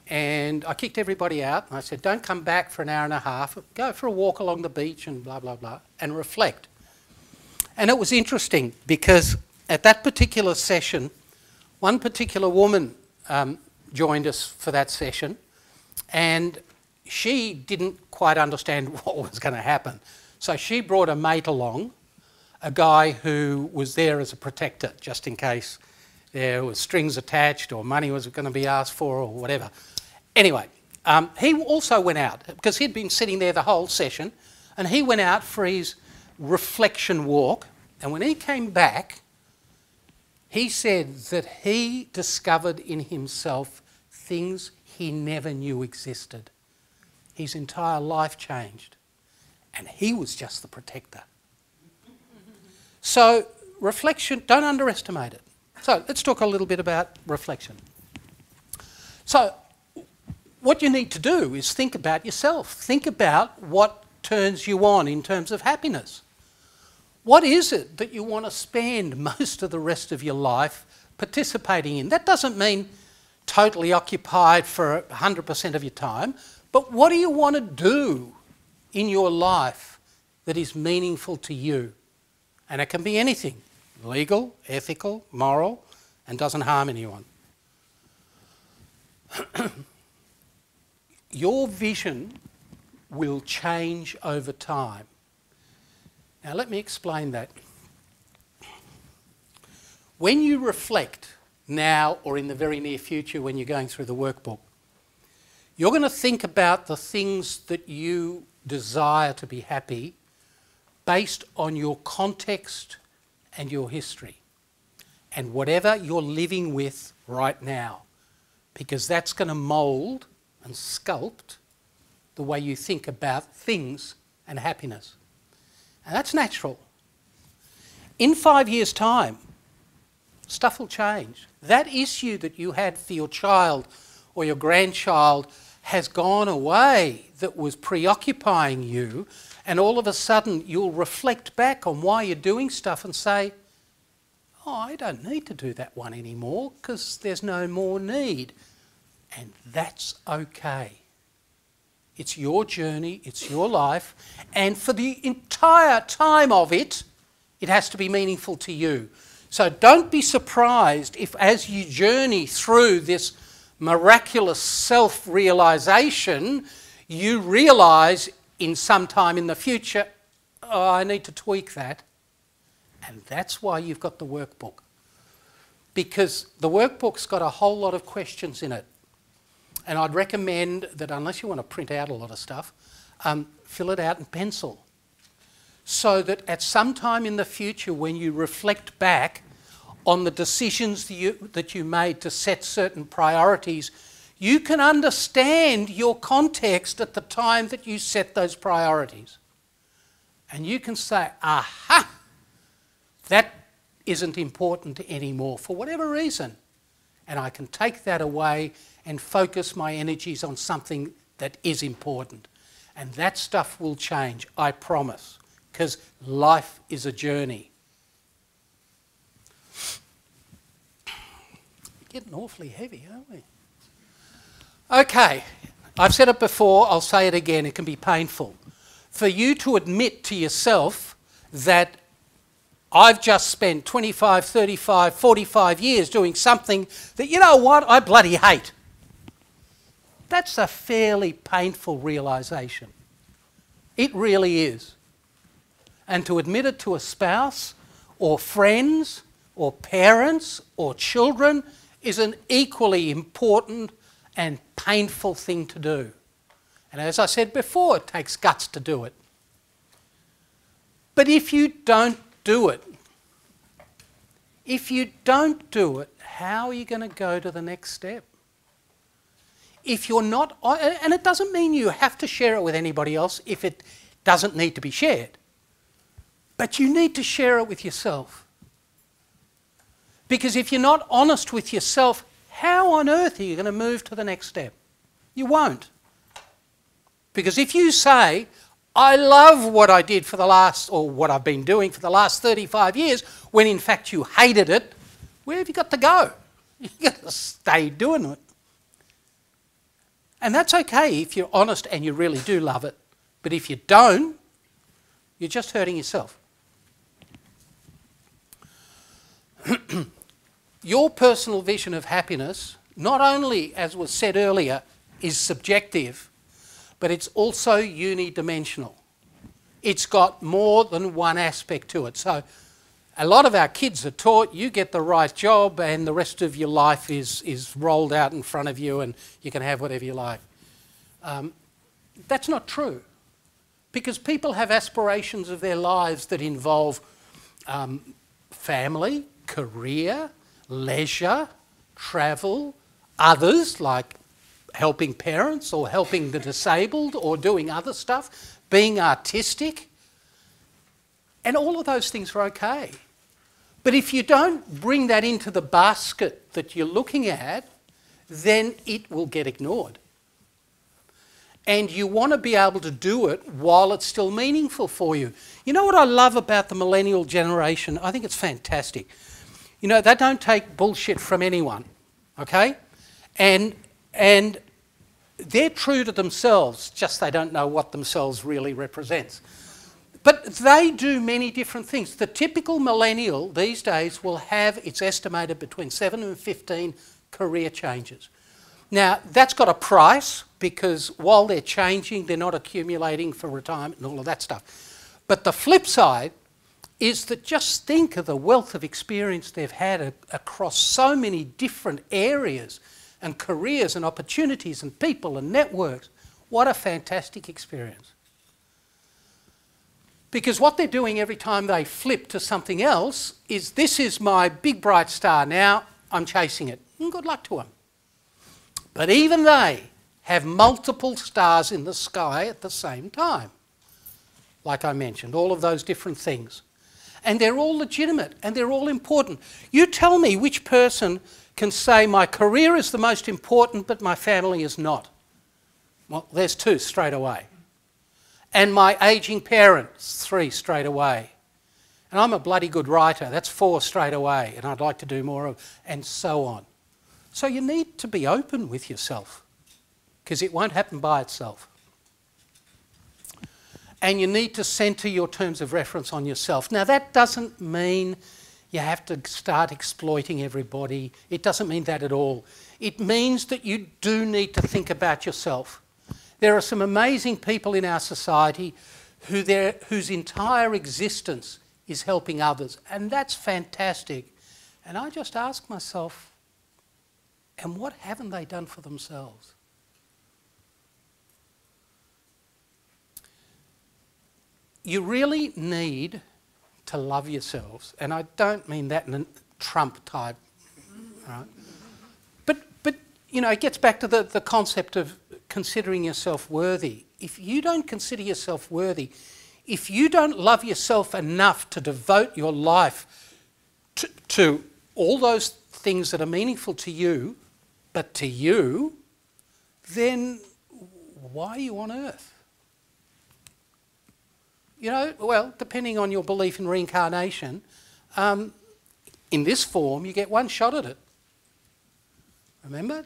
[SPEAKER 2] and I kicked everybody out. And I said, don't come back for an hour and a half. Go for a walk along the beach and blah, blah, blah, and reflect. And it was interesting because at that particular session, one particular woman joined us for that session, and she didn't quite understand what was going to happen. So she brought a mate along, a guy who was there as a protector, just in case there was strings attached or money was going to be asked for or whatever. Anyway, he also went out because he'd been sitting there the whole session, and he went out for his reflection walk, and when he came back, he said that he discovered in himself things he never knew existed. His entire life changed, and he was just the protector. So reflection, don't underestimate it. So let's talk a little bit about reflection. So what you need to do is think about yourself. Think about what turns you on in terms of happiness. What is it that you want to spend most of the rest of your life participating in? That doesn't mean totally occupied for 100% of your time, but what do you want to do in your life that is meaningful to you? And it can be anything, legal, ethical, moral, and doesn't harm anyone. Your vision will change over time. Now let me explain that. When you reflect now or in the very near future when you're going through the workbook, you're going to think about the things that you desire to be happy based on your context and your history and whatever you're living with right now, because that's going to mould and sculpt the way you think about things and happiness. And that's natural. In 5 years' time, stuff will change. That issue that you had for your child or your grandchild has gone away that was preoccupying you, and all of a sudden you'll reflect back on why you're doing stuff and say, oh, I don't need to do that one anymore because there's no more need. And that's okay. It's your journey, it's your life, and for the entire time of it, it has to be meaningful to you. So don't be surprised if as you journey through this miraculous self-realisation, you realise in some time in the future, oh, I need to tweak that. And that's why you've got the workbook. Because the workbook's got a whole lot of questions in it. And I'd recommend that unless you want to print out a lot of stuff, fill it out in pencil. So that at some time in the future when you reflect back on the decisions that you made to set certain priorities, you can understand your context at the time that you set those priorities. And you can say, aha, that isn't important anymore for whatever reason. And I can take that away and focus my energies on something that is important. And that stuff will change, I promise, because life is a journey. Getting awfully heavy, aren't we? Okay, I've said it before, I'll say it again, it can be painful. For you to admit to yourself that I've just spent 25, 35, 45 years doing something that, you know what, I bloody hate. That's a fairly painful realisation. It really is. And to admit it to a spouse or friends or parents or children is an equally important and painful thing to do. And as I said before, it takes guts to do it. But if you don't do it, how are you going to go to the next step? If you're not, and it doesn't mean you have to share it with anybody else if it doesn't need to be shared. But you need to share it with yourself. Because if you're not honest with yourself, how on earth are you going to move to the next step? You won't. Because if you say, I love what I did for the last, or what I've been doing for the last 35 years, when in fact you hated it, Where have you got to go? You've got to stay doing it. And that's okay if you're honest and you really do love it. But if you don't, you're just hurting yourself. Your personal vision of happiness, not only, as was said earlier, is subjective, but it's also unidimensional. It's got more than one aspect to it. So a lot of our kids are taught you get the right job and the rest of your life is rolled out in front of you and you can have whatever you like. That's not true, because people have aspirations of their lives that involve family, career, leisure, travel, others like helping parents or helping the disabled or doing other stuff, being artistic. And all of those things are okay. But if you don't bring that into the basket that you're looking at, then it will get ignored. And you want to be able to do it while it's still meaningful for you. You know what I love about the millennial generation? I think it's fantastic. You know, they don't take bullshit from anyone, okay? And they're true to themselves, just they don't know what themselves really represents. But they do many different things. The typical millennial these days will have, it's estimated, between 7 and 15 career changes. Now, that's got a price, because while they're changing, they're not accumulating for retirement and all of that stuff. But the flip side is that just think of the wealth of experience they've had across so many different areas and careers and opportunities and people and networks. What a fantastic experience. Because what they're doing every time they flip to something else is, this is my big bright star now, I'm chasing it. And good luck to them. But even they have multiple stars in the sky at the same time. Like I mentioned, all of those different things. And they're all legitimate and they're all important. You tell me which person can say my career is the most important but my family is not. Well, there's 2 straight away. And my ageing parents, 3 straight away. And I'm a bloody good writer, that's 4 straight away, and I'd like to do more of, and so on. So you need to be open with yourself, because it won't happen by itself. And you need to centre your terms of reference on yourself. Now, that doesn't mean you have to start exploiting everybody. It doesn't mean that at all. It means that you do need to think about yourself. There are some amazing people in our society whose entire existence is helping others, and that's fantastic. And I just ask myself, and what haven't they done for themselves? You really need to love yourselves, and I don't mean that in a Trump type, right? But you know, it gets back to the concept of considering yourself worthy. If you don't consider yourself worthy, if you don't love yourself enough to devote your life to all those things that are meaningful to you, but to you, then why are you on earth? You know, well, depending on your belief in reincarnation, in this form, you get one shot at it. Remember?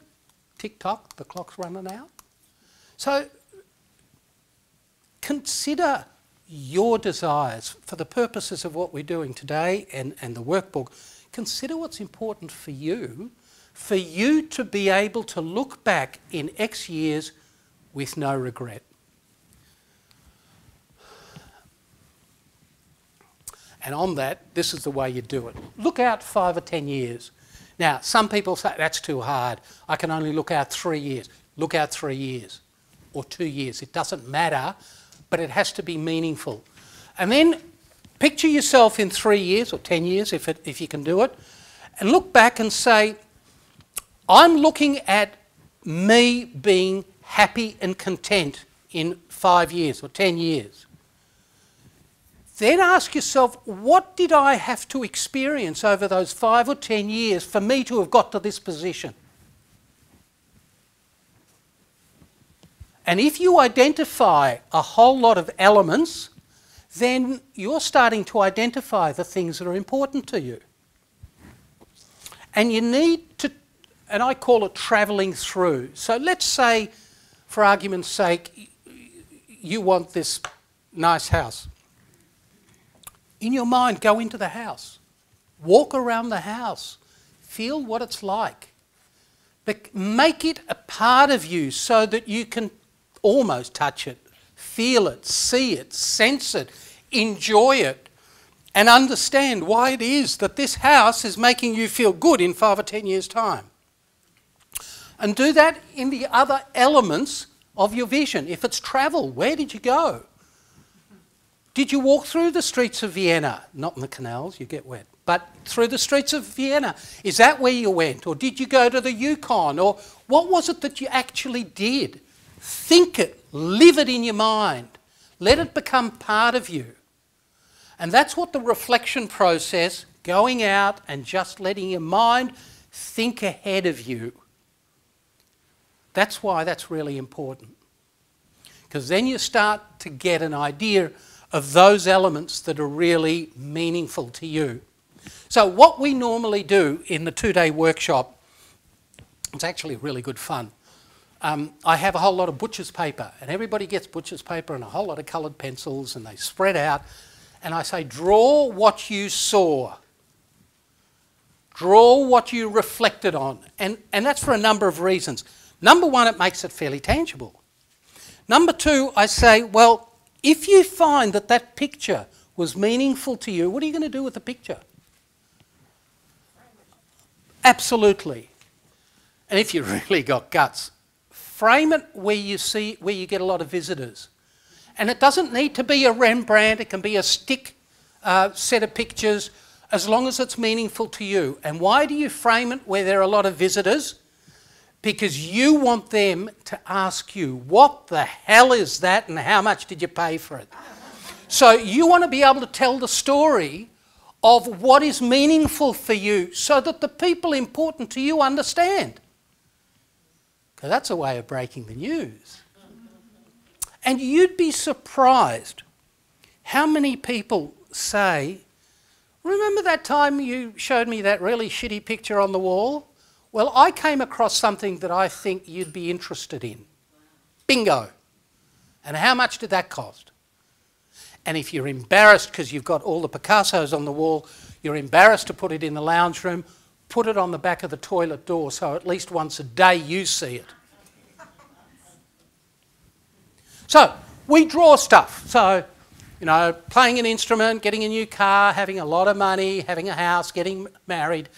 [SPEAKER 2] Tick-tock, the clock's running out. So consider your desires for the purposes of what we're doing today and the workbook. Consider what's important for you to be able to look back in X years with no regret. And on that, this is the way you do it. Look out 5 or 10 years. Now, some people say, that's too hard. I can only look out 3 years. Look out 3 years or 2 years. It doesn't matter, but it has to be meaningful. And then picture yourself in 3 years or 10 years, if you can do it, and look back and say, I'm looking at me being happy and content in 5 years or 10 years. Then ask yourself, what did I have to experience over those 5 or 10 years for me to have got to this position? And if you identify a whole lot of elements, then you're starting to identify the things that are important to you. And you need to, and I call it travelling through. So let's say, for argument's sake, you want this nice house. In your mind, go into the house. Walk around the house. Feel what it's like. But make it a part of you so that you can almost touch it, feel it, see it, sense it, enjoy it, and understand why it is that this house is making you feel good in 5 or 10 years' time. And do that in the other elements of your vision. If it's travel, where did you go? Did you walk through the streets of Vienna? Not in the canals, you get wet. But through the streets of Vienna. Is that where you went? Or did you go to the Yukon? Or what was it that you actually did? Think it, live it in your mind. Let it become part of you. And that's what the reflection process, going out and just letting your mind think ahead of you. That's why that's really important. Because then you start to get an idea of those elements that are really meaningful to you. So what we normally do in the 2-day workshop, it's actually really good fun. I have a whole lot of butcher's paper, and everybody gets butcher's paper and a whole lot of coloured pencils, and they spread out. And I say, draw what you saw. Draw what you reflected on. And that's for a number of reasons. Number one, it makes it fairly tangible. Number two, I say, well, if you find that that picture was meaningful to you, what are you going to do with the picture? Absolutely. And if you really got guts, frame it where you get a lot of visitors. And it doesn't need to be a Rembrandt, it can be a stick set of pictures, as long as it's meaningful to you. And why do you frame it where there are a lot of visitors? Because you want them to ask you, what the hell is that and how much did you pay for it? So you want to be able to tell the story of what is meaningful for you so that the people important to you understand. Because that's a way of breaking the news. And you'd be surprised how many people say, remember that time you showed me that really shitty picture on the wall? Well, I came across something that I think you'd be interested in. Bingo. And how much did that cost? And if you're embarrassed because you've got all the Picassos on the wall, you're embarrassed to put it in the lounge room, put it on the back of the toilet door so at least once a day you see it. So, we draw stuff. So, you know, playing an instrument, getting a new car, having a lot of money, having a house, getting married,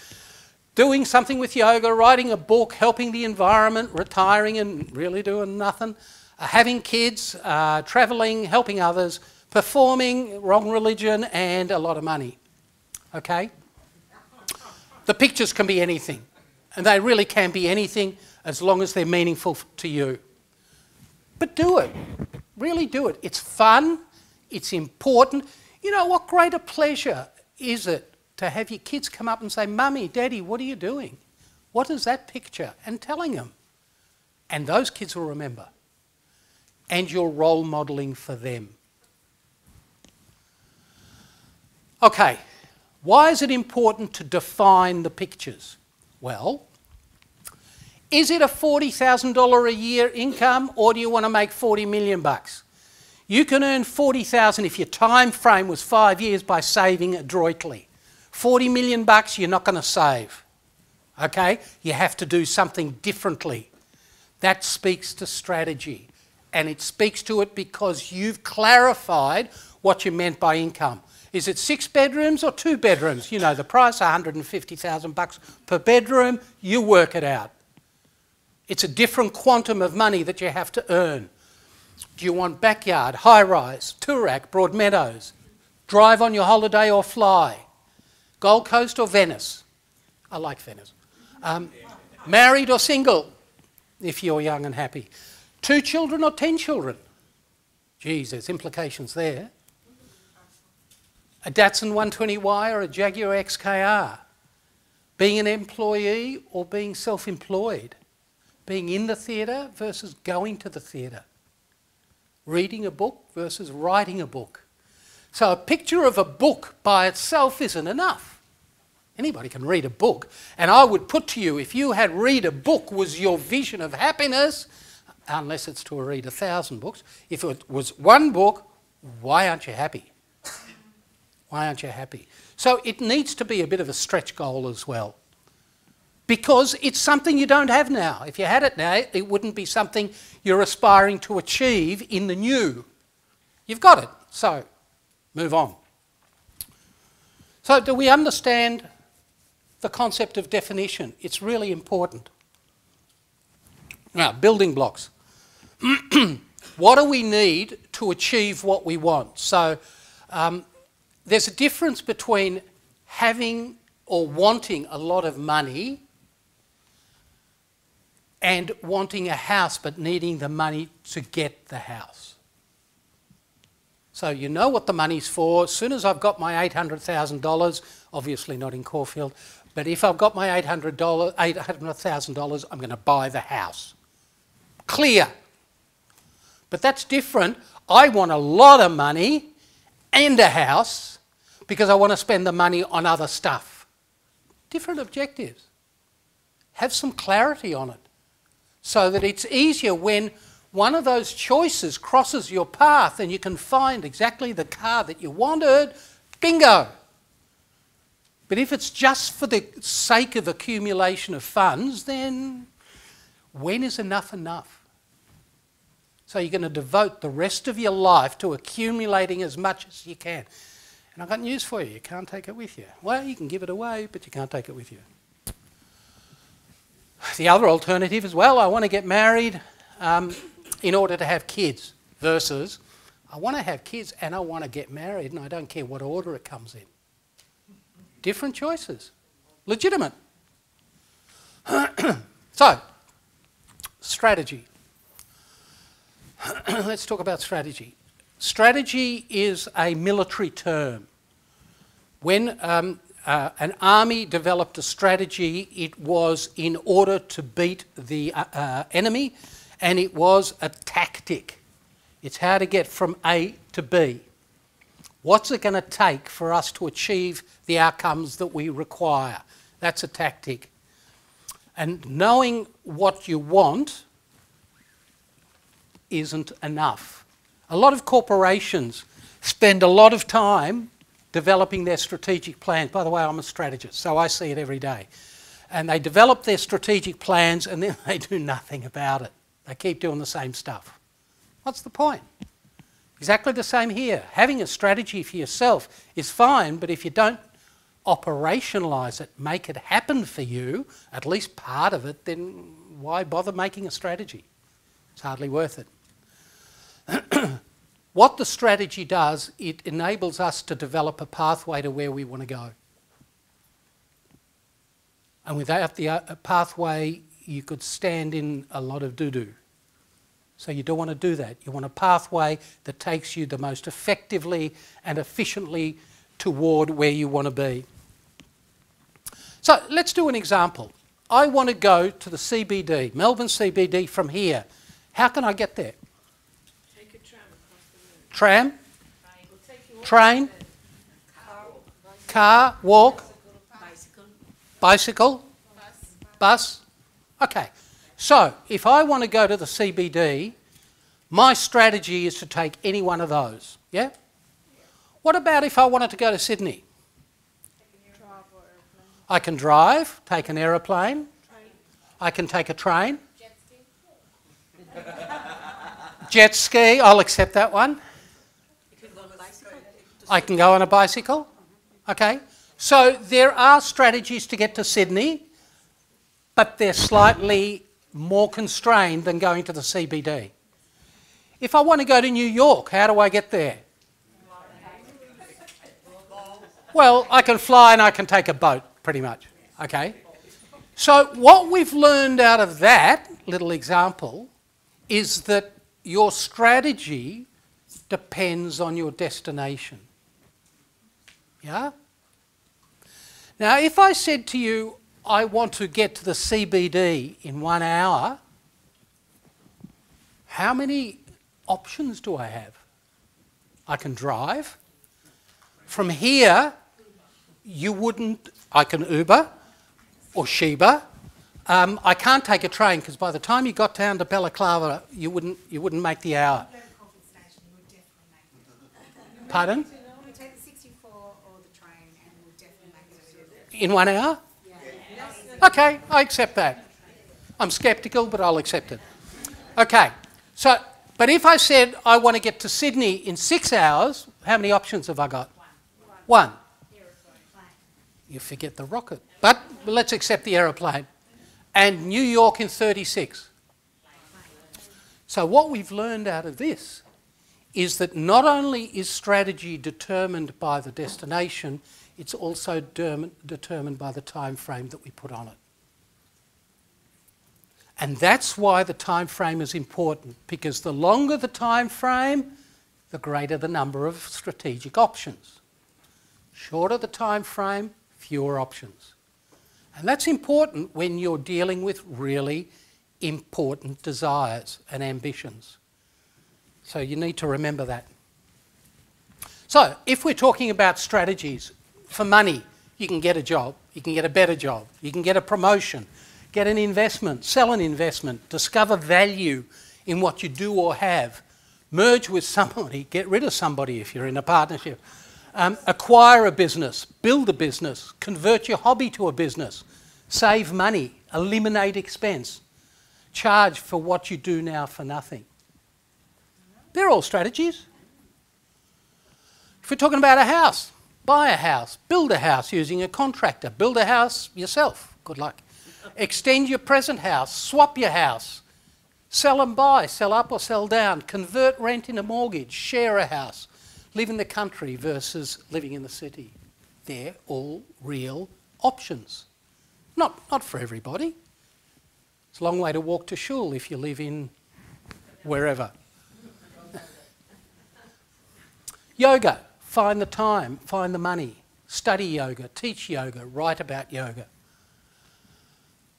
[SPEAKER 2] doing something with yoga, writing a book, helping the environment, retiring and really doing nothing, having kids, travelling, helping others, performing, wrong religion, and a lot of money. Okay? The pictures can be anything. And they really can be anything as long as they're meaningful to you. But do it. Really do it. It's fun. It's important. You know, what greater pleasure is it to have your kids come up and say, Mummy, Daddy, what are you doing? What is that picture? And telling them. And those kids will remember. And you're role modelling for them. Okay, why is it important to define the pictures? Well, is it a $40,000 a year income, or do you want to make 40 million bucks? You can earn 40,000 if your time frame was 5 years by saving adroitly. 40 million bucks you're not going to save. Okay? You have to do something differently. That speaks to strategy. And it speaks to it because you've clarified what you meant by income. Is it 6 bedrooms or 2 bedrooms? You know the price, 150,000 bucks per bedroom. You work it out. It's a different quantum of money that you have to earn. Do you want backyard, high-rise, Toorak, Broadmeadows? Drive on your holiday or fly? Gold Coast or Venice? I like Venice. Married or single, if you're young and happy? 2 children or 10 children? Geez, there's implications there. A Datsun 120Y or a Jaguar XKR? Being an employee or being self-employed? Being in the theatre versus going to the theatre? Reading a book versus writing a book? So a picture of a book by itself isn't enough. Anybody can read a book. And I would put to you, if you had read a book was your vision of happiness, unless it's to read 1,000 books, if it was one book, why aren't you happy? Why aren't you happy? So it needs to be a bit of a stretch goal as well. Because it's something you don't have now. If you had it now, it wouldn't be something you're aspiring to achieve in the new. You've got it. So, move on. So, do we understand the concept of definition? It's really important. Now, building blocks. What do we need to achieve what we want? So, there's a difference between having or wanting a lot of money and wanting a house but needing the money to get the house. So you know what the money's for. As soon as I've got my $800,000, obviously not in Caulfield, but if I've got my $800,000, I'm going to buy the house. Clear. But that's different. I want a lot of money and a house because I want to spend the money on other stuff. Different objectives. Have some clarity on it so that it's easier when one of those choices crosses your path and you can find exactly the car that you wanted. Bingo! But if it's just for the sake of accumulation of funds, then when is enough enough? So you're going to devote the rest of your life to accumulating as much as you can. And I've got news for you, you can't take it with you. Well, you can give it away, but you can't take it with you. The other alternative is, well, I want to get married in order to have kids, versus I want to have kids and I want to get married and I don't care what order it comes in. Different choices. Legitimate. So, strategy. Let's talk about strategy. Strategy is a military term. When an army developed a strategy, it was in order to beat the enemy, and it was a tactic. It's how to get from A to B. What's it going to take for us to achieve the outcomes that we require? That's a tactic. And knowing what you want isn't enough. A lot of corporations spend a lot of time developing their strategic plans. By the way, I'm a strategist, so I see it every day. And they develop their strategic plans and then they do nothing about it. They keep doing the same stuff. What's the point? Exactly the same here. Having a strategy for yourself is fine, but if you don't operationalise it, make it happen for you, at least part of it, then why bother making a strategy? It's hardly worth it. What the strategy does, it enables us to develop a pathway to where we want to go. And without the pathway, you could stand in a lot of doo-doo. So you don't want to do that. You want a pathway that takes you the most effectively and efficiently toward where you want to be. So let's do an example. I want to go to the CBD, Melbourne CBD from here. How can I get there?
[SPEAKER 4] Take a tram across the road.
[SPEAKER 2] Tram?
[SPEAKER 4] We'll take you all
[SPEAKER 2] Train?
[SPEAKER 4] there.
[SPEAKER 2] Car? Walk?
[SPEAKER 3] Bicycle.
[SPEAKER 2] Bicycle? Bus? Okay. So, if I want to go to the CBD, my strategy is to take any one of those. Yeah? What about if I wanted to go to Sydney? I can drive, take an aeroplane. I can take a train. Jet ski, I'll accept that one.
[SPEAKER 3] You can go on a bicycle.
[SPEAKER 2] I can go on a bicycle. Okay. So there are strategies to get to Sydney, but they're slightly more constrained than going to the CBD. If I want to go to New York, how do I get there? Well, I can fly and I can take a boat, pretty much. Okay. So what we've learned out of that little example is that your strategy depends on your destination. Yeah? Now, if I said to you, I want to get to the CBD in 1 hour, how many options do I have? I can drive. From here, you wouldn't, I can Uber or Sheba. I can't take a train because by the time you got down to Balaclava, you wouldn't make the hour. Pardon?
[SPEAKER 7] We take the 64 or the train and we'll definitely make it.
[SPEAKER 2] In 1 hour?
[SPEAKER 7] Yeah.
[SPEAKER 2] Okay, I accept that. I'm sceptical, but I'll accept it. Okay, so, but if I said I want to get to Sydney in 6 hours, how many options have I got? One. You forget the rocket. But let's accept the aeroplane. And New York in 36. So what we've learned out of this is that not only is strategy determined by the destination, it's also determined by the time frame that we put on it. And that's why the time frame is important, because the longer the time frame, the greater the number of strategic options. Shorter the time frame, fewer options. And that's important when you're dealing with really important desires and ambitions. So you need to remember that. So if we're talking about strategies, for money, you can get a job, you can get a better job, you can get a promotion, get an investment, sell an investment, discover value in what you do or have, merge with somebody, get rid of somebody if you're in a partnership, acquire a business, build a business, convert your hobby to a business, save money, eliminate expense, charge for what you do now for nothing. They're all strategies. If we're talking about a house, buy a house, build a house using a contractor, build a house yourself, good luck. Extend your present house, swap your house, sell and buy, sell up or sell down, convert rent into mortgage, share a house, live in the country versus living in the city. They're all real options. Not for everybody. It's a long way to walk to shul if you live in wherever. Yoga, find the time, find the money, study yoga, teach yoga, write about yoga.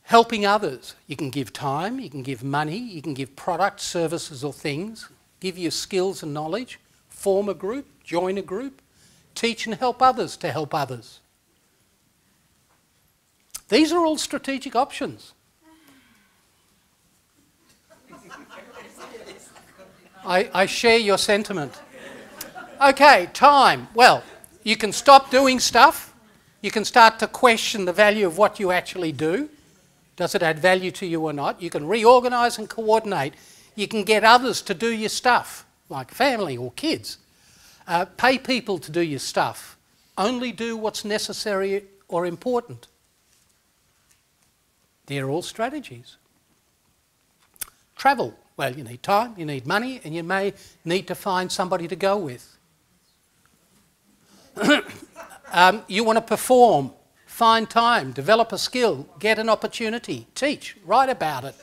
[SPEAKER 2] Helping others, you can give time, you can give money, you can give products, services or things, give your skills and knowledge, form a group, join a group, teach and help others to help others. These are all strategic options. I share your sentiment. Okay, time. Well, you can stop doing stuff. You can start to question the value of what you actually do. Does it add value to you or not? You can reorganise and coordinate. You can get others to do your stuff, like family or kids. Pay people to do your stuff. Only do what's necessary or important. They're all strategies. Travel. Well, you need time, you need money, and you may need to find somebody to go with. You want to perform, find time, develop a skill, get an opportunity, teach, write about it.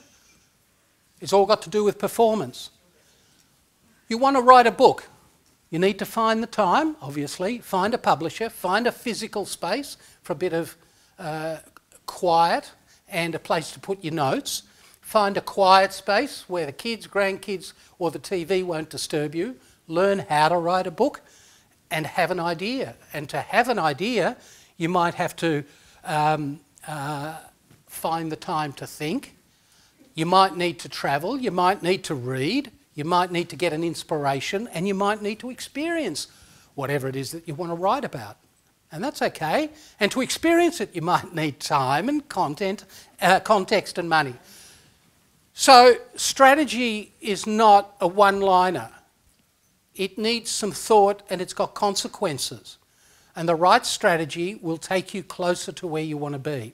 [SPEAKER 2] It's all got to do with performance. You want to write a book. You need to find the time, obviously, find a publisher, find a physical space for a bit of quiet and a place to put your notes. Find a quiet space where the kids, grandkids or the TV won't disturb you. Learn how to write a book and have an idea. And to have an idea, you might have to find the time to think. You might need to travel. You might need to read. You might need to get an inspiration. And you might need to experience whatever it is that you want to write about. And that's okay. And to experience it, you might need time and context and money. So strategy is not a one-liner. It needs some thought and it's got consequences. And the right strategy will take you closer to where you want to be.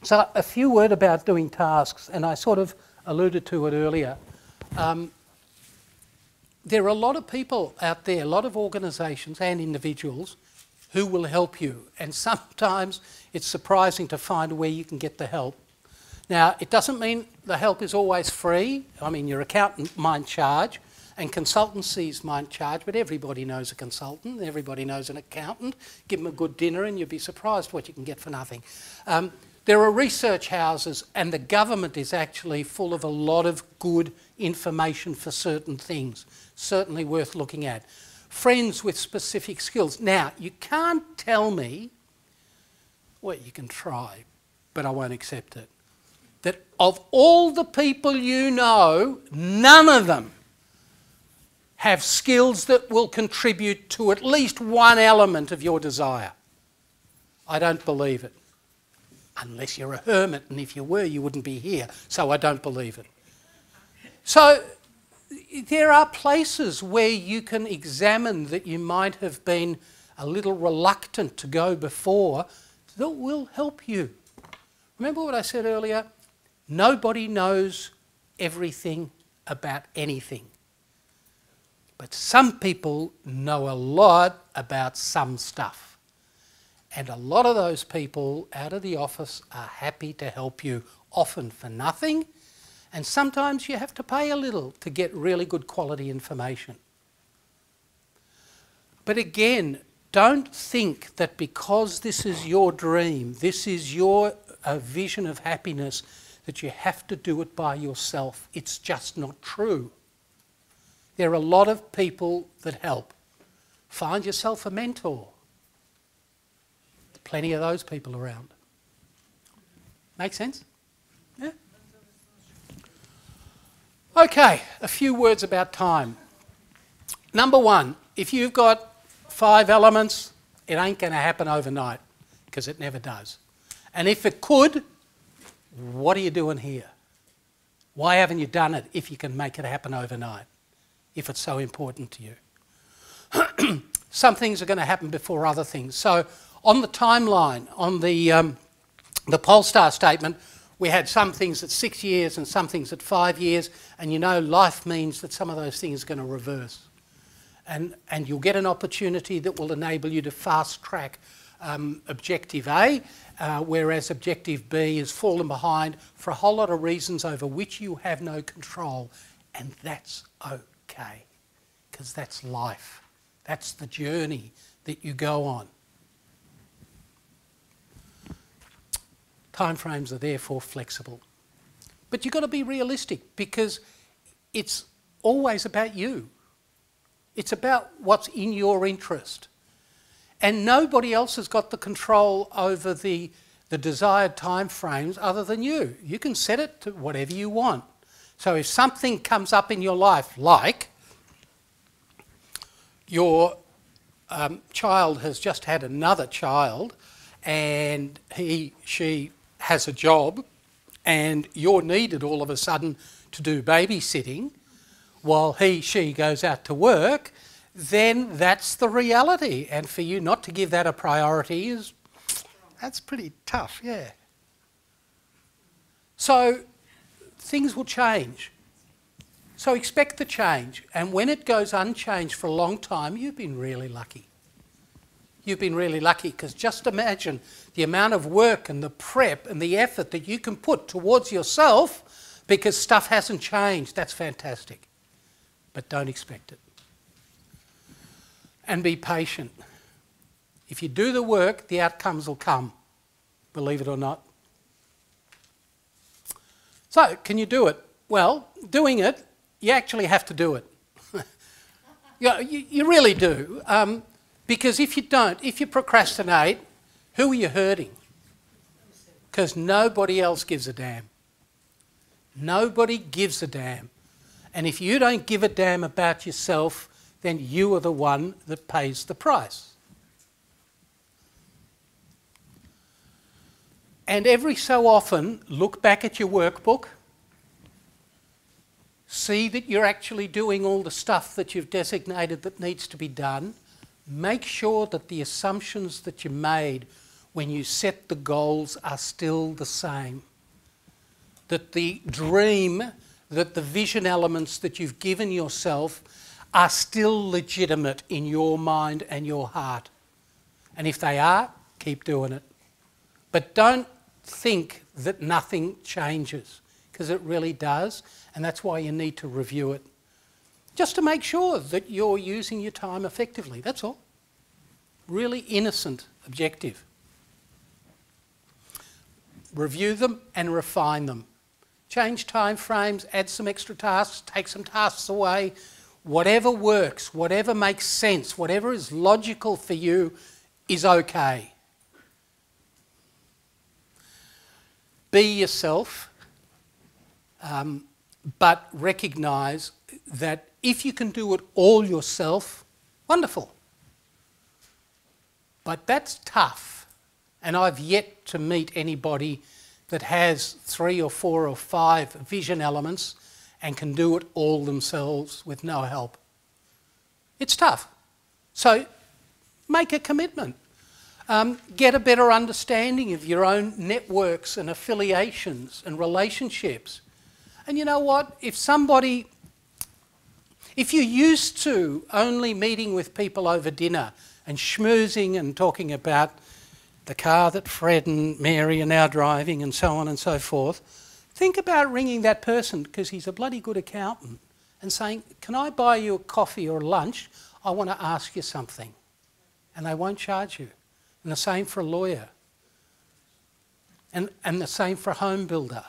[SPEAKER 2] So a few words about doing tasks, and I sort of alluded to it earlier. There are a lot of people out there, a lot of organisations and individuals who will help you. And sometimes it's surprising to find where you can get the help. Now, it doesn't mean the help is always free. I mean, your accountant might charge and consultancies might charge, but everybody knows a consultant, everybody knows an accountant. Give them a good dinner and you'll be surprised what you can get for nothing. There are research houses and the government is actually full of a lot of good information for certain things, certainly worth looking at. friends with specific skills. Now, you can't tell me, well, you can try, but I won't accept it, that of all the people you know, none of them have skills that will contribute to at least one element of your desire. I don't believe it. Unless you're a hermit, and if you were, you wouldn't be here. So I don't believe it. So there are places where you can examine that you might have been a little reluctant to go before that will help you. Remember what I said earlier? Nobody knows everything about anything. But some people know a lot about some stuff. And a lot of those people out of the office are happy to help you, often for nothing. And sometimes you have to pay a little to get really good quality information. But again, don't think that because this is your dream, this is your vision of happiness, that you have to do it by yourself. It's just not true. There are a lot of people that help. Find yourself a mentor. Plenty of those people around. Make sense? Yeah? Okay, a few words about time. Number one, if you've got 5 elements, it ain't going to happen overnight, because it never does. And if it could, what are you doing here? Why haven't you done it if you can make it happen overnight, if it's so important to you? Some things are going to happen before other things. So on the timeline, on the polestar statement, we had some things at 6 years and some things at 5 years, and you know life means that some of those things are going to reverse. And you'll get an opportunity that will enable you to fast track Objective A, whereas Objective B has fallen behind for a whole lot of reasons over which you have no control. And that's okay, because that's life. That's the journey that you go on. Timeframes are therefore flexible. But you've got to be realistic, because it's always about you. It's about what's in your interest. And nobody else has got the control over the desired timeframes other than you. You can set it to whatever you want. So if something comes up in your life, like your child has just had another child and she has a job and you're needed all of a sudden to do babysitting while she goes out to work, then that's the reality. And for you not to give that a priority that's pretty tough, yeah. So things will change. So expect the change. And when it goes unchanged for a long time, you've been really lucky. You've been really lucky, because just imagine the amount of work and the prep and the effort that you can put towards yourself because stuff hasn't changed. That's fantastic. But don't expect it. And be patient. If you do the work, the outcomes will come, believe it or not. So, can you do it? Well, doing it, you actually have to do it. You really do. Because if you don't, if you procrastinate, who are you hurting? Because nobody else gives a damn. Nobody gives a damn. And if you don't give a damn about yourself, then you are the one that pays the price. And every so often, look back at your workbook, see that you're actually doing all the stuff that you've designated that needs to be done. Make sure that the assumptions that you made when you set the goals are still the same. That the dream, that the vision elements that you've given yourself are still legitimate in your mind and your heart. And if they are, keep doing it. But don't think that nothing changes, because it really does, and that's why you need to review it. Just to make sure that you're using your time effectively, that's all. Really innocent objective. Review them and refine them. Change time frames, add some extra tasks, take some tasks away, whatever works, whatever makes sense, whatever is logical for you is okay. Be yourself, but recognise that if you can do it all yourself, wonderful. But that's tough, and I've yet to meet anybody that has 3 or 4 or 5 vision elements and can do it all themselves with no help. It's tough. So make a commitment. Get a better understanding of your own networks and affiliations and relationships. And you know what? If you're used to only meeting with people over dinner and schmoozing and talking about the car that Fred and Mary are now driving and so on and so forth, think about ringing that person because he's a bloody good accountant and saying, can I buy you a coffee or lunch? I want to ask you something. And they won't charge you. And the same for a lawyer. And the same for a home builder.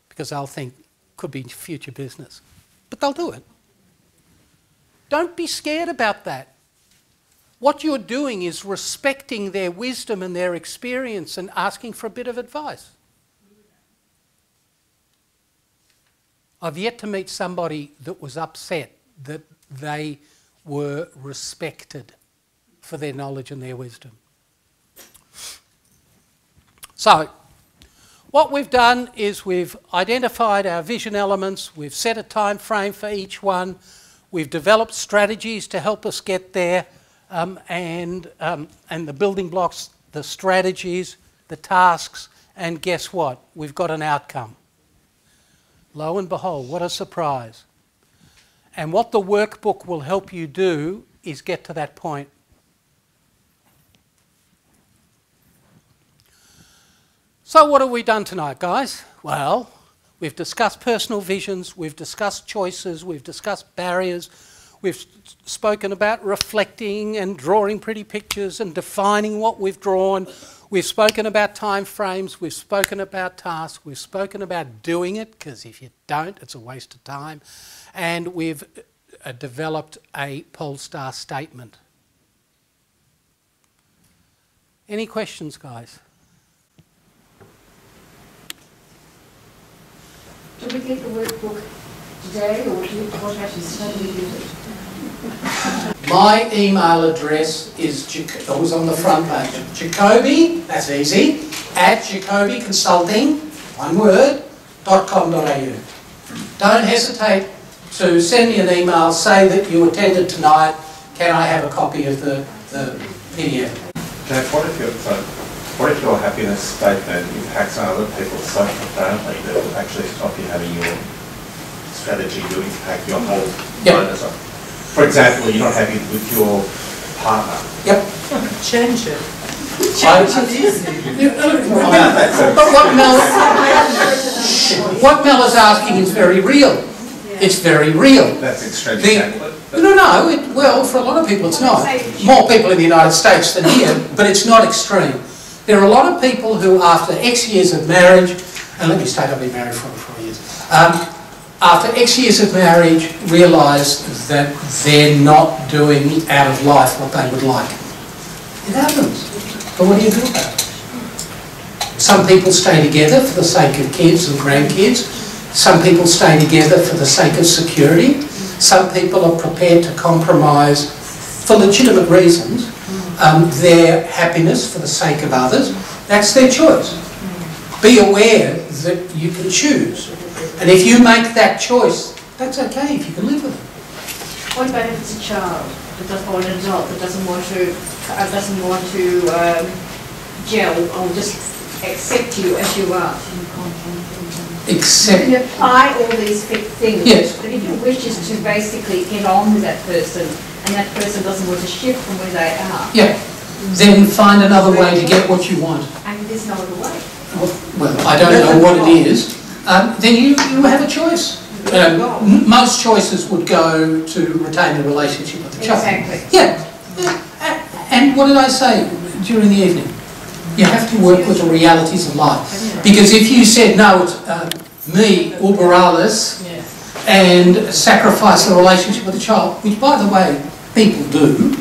[SPEAKER 2] Because they'll think, could be future business. But they'll do it. Don't be scared about that. What you're doing is respecting their wisdom and their experience and asking for a bit of advice. I've yet to meet somebody that was upset that they were respected for their knowledge and their wisdom. So, what we've done is we've identified our vision elements, we've set a time frame for each one, we've developed strategies to help us get there, and the building blocks, the strategies, the tasks, and guess what? We've got an outcome. Lo and behold, what a surprise. And what the workbook will help you do is get to that point. So what have we done tonight, guys? Well, we've discussed personal visions, we've discussed choices, we've discussed barriers, we've spoken about reflecting and drawing pretty pictures and defining what we've drawn. We've spoken about time frames, we've spoken about tasks, we've spoken about doing it, because if you don't, it's a waste of time. And we've developed a polestar statement. Any questions, guys?
[SPEAKER 6] Do we get the workbook today, or what happens? How do we use it?
[SPEAKER 2] My email address is, it was on the front page, Jacoby, that's easy, at jacobyconsulting, one word, .com.au. Don't hesitate to send me an email, say that you attended tonight, can I have a copy of the PDF?
[SPEAKER 8] Jack, what if your happiness statement impacts on other people so profoundly that it will actually stop you having your strategy to impact your whole bonus? For example, you're not happy with your partner.
[SPEAKER 2] Yep.
[SPEAKER 9] Change it.
[SPEAKER 2] What Mel is asking is very real. It's very real.
[SPEAKER 8] That's extreme example.
[SPEAKER 2] Well, for a lot of people it's not. More people in the United States than here, but it's not extreme. There are a lot of people who, after X years of marriage, and let me state I've been married for 4 years, after X years of marriage, realise that they're not doing out of life what they would like. It happens. But what do you do about it? Some people stay together for the sake of kids and grandkids. Some people stay together for the sake of security. Some people are prepared to compromise, for legitimate reasons, their happiness for the sake of others. That's their choice. Be aware that you can choose. And if you make that choice, that's okay if you can live with it.
[SPEAKER 6] What about if it's a child or an adult that doesn't want to gel or just accept you as you are?
[SPEAKER 2] Accept.
[SPEAKER 6] You apply all these things,
[SPEAKER 2] yes.
[SPEAKER 6] But if your wish is to basically get on with that person and that person doesn't want to shift from where they are,
[SPEAKER 2] yeah, then find another way to get what you want.
[SPEAKER 6] And there's no other way.
[SPEAKER 2] Well, I don't know what it is. Then you have a choice. Most choices would go to retain the relationship with the child.
[SPEAKER 6] Exactly.
[SPEAKER 2] Yeah. And what did I say during the evening? You have to work with the realities of life. Because if you said, no, it's me, uber alles, and sacrifice the relationship with the child, which, by the way, people do,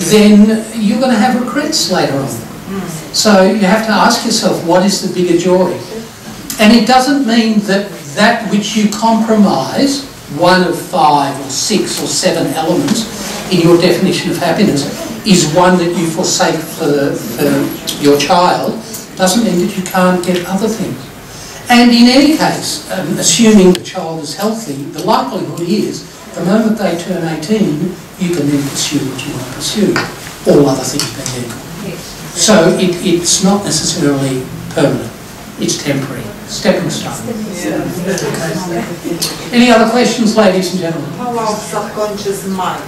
[SPEAKER 2] then you're going to have regrets later on. So you have to ask yourself, what is the bigger joy? And it doesn't mean that that which you compromise, 1 of 5 or 6 or 7 elements in your definition of happiness, is one that you forsake for your child, doesn't mean that you can't get other things. And in any case, assuming the child is healthy, the likelihood is the moment they turn 18, you can then pursue what you want to pursue, all other things being equal. So it's not necessarily permanent, it's temporary, stepping stone. Any other questions, ladies and gentlemen?
[SPEAKER 9] How about subconscious mind?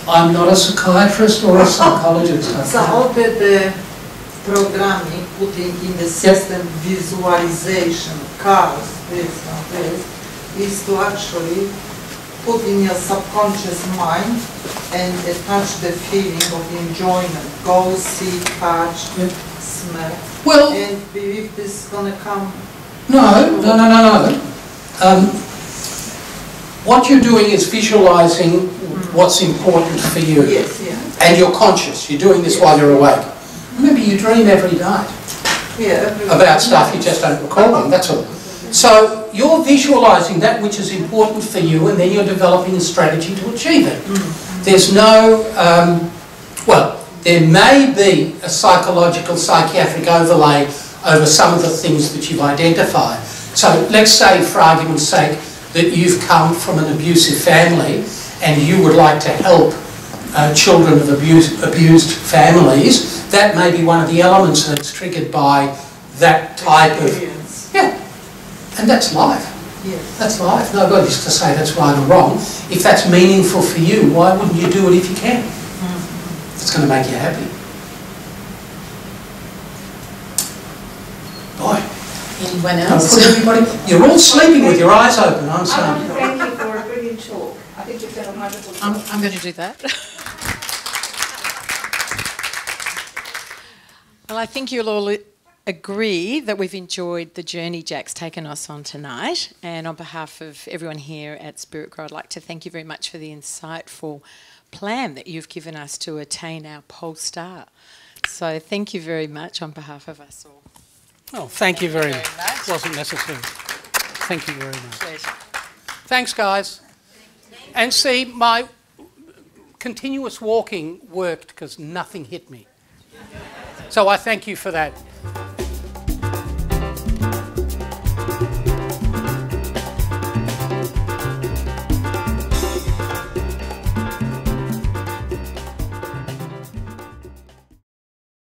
[SPEAKER 2] I'm not a psychiatrist or a psychologist.
[SPEAKER 9] So all the programming, putting in the system, visualization, cars, this and this, is to actually put in your subconscious mind and attach the feeling of enjoyment. Go, see, touch, smell.
[SPEAKER 2] Well,
[SPEAKER 9] and believe this is going to come.
[SPEAKER 2] No. What you're doing is visualising what's important for you.
[SPEAKER 9] Yes,
[SPEAKER 2] And you're conscious. You're doing this while you're awake. Remember, you dream every night about stuff, you just don't recall them, that's all. So you're visualising that which is important for you, and then you're developing a strategy to achieve it. There's no, well, there may be a psychological, psychiatric overlay over some of the things that you've identified. So let's say, for argument's sake, that you've come from an abusive family and you would like to help children of abused families. That may be one of the elements that's triggered by that type of... Yeah, and that's life. That's life. Nobody's to say that's right or wrong. If that's meaningful for you, why wouldn't you do it if you can? It's going to make you happy. Boy.
[SPEAKER 6] Anyone else?
[SPEAKER 2] Put everybody... You're all sleeping with your eyes open, I'm sorry.
[SPEAKER 5] I want to thank you for a brilliant talk. I think you've done a wonderful job.
[SPEAKER 6] I'm going to do that. Well, I think you'll all agree that we've enjoyed the journey Jack's taken us on tonight, and on behalf of everyone here at Spiritgrow, I'd like to thank you very much for the insightful plan that you've given us to attain our polestar. So thank you very much on behalf of us all.
[SPEAKER 2] Oh, thank you very much. It wasn't necessary. Thank you very much.
[SPEAKER 6] Pleasure.
[SPEAKER 2] Thanks, guys. And see, my continuous walking worked because nothing hit me. So I thank you for that.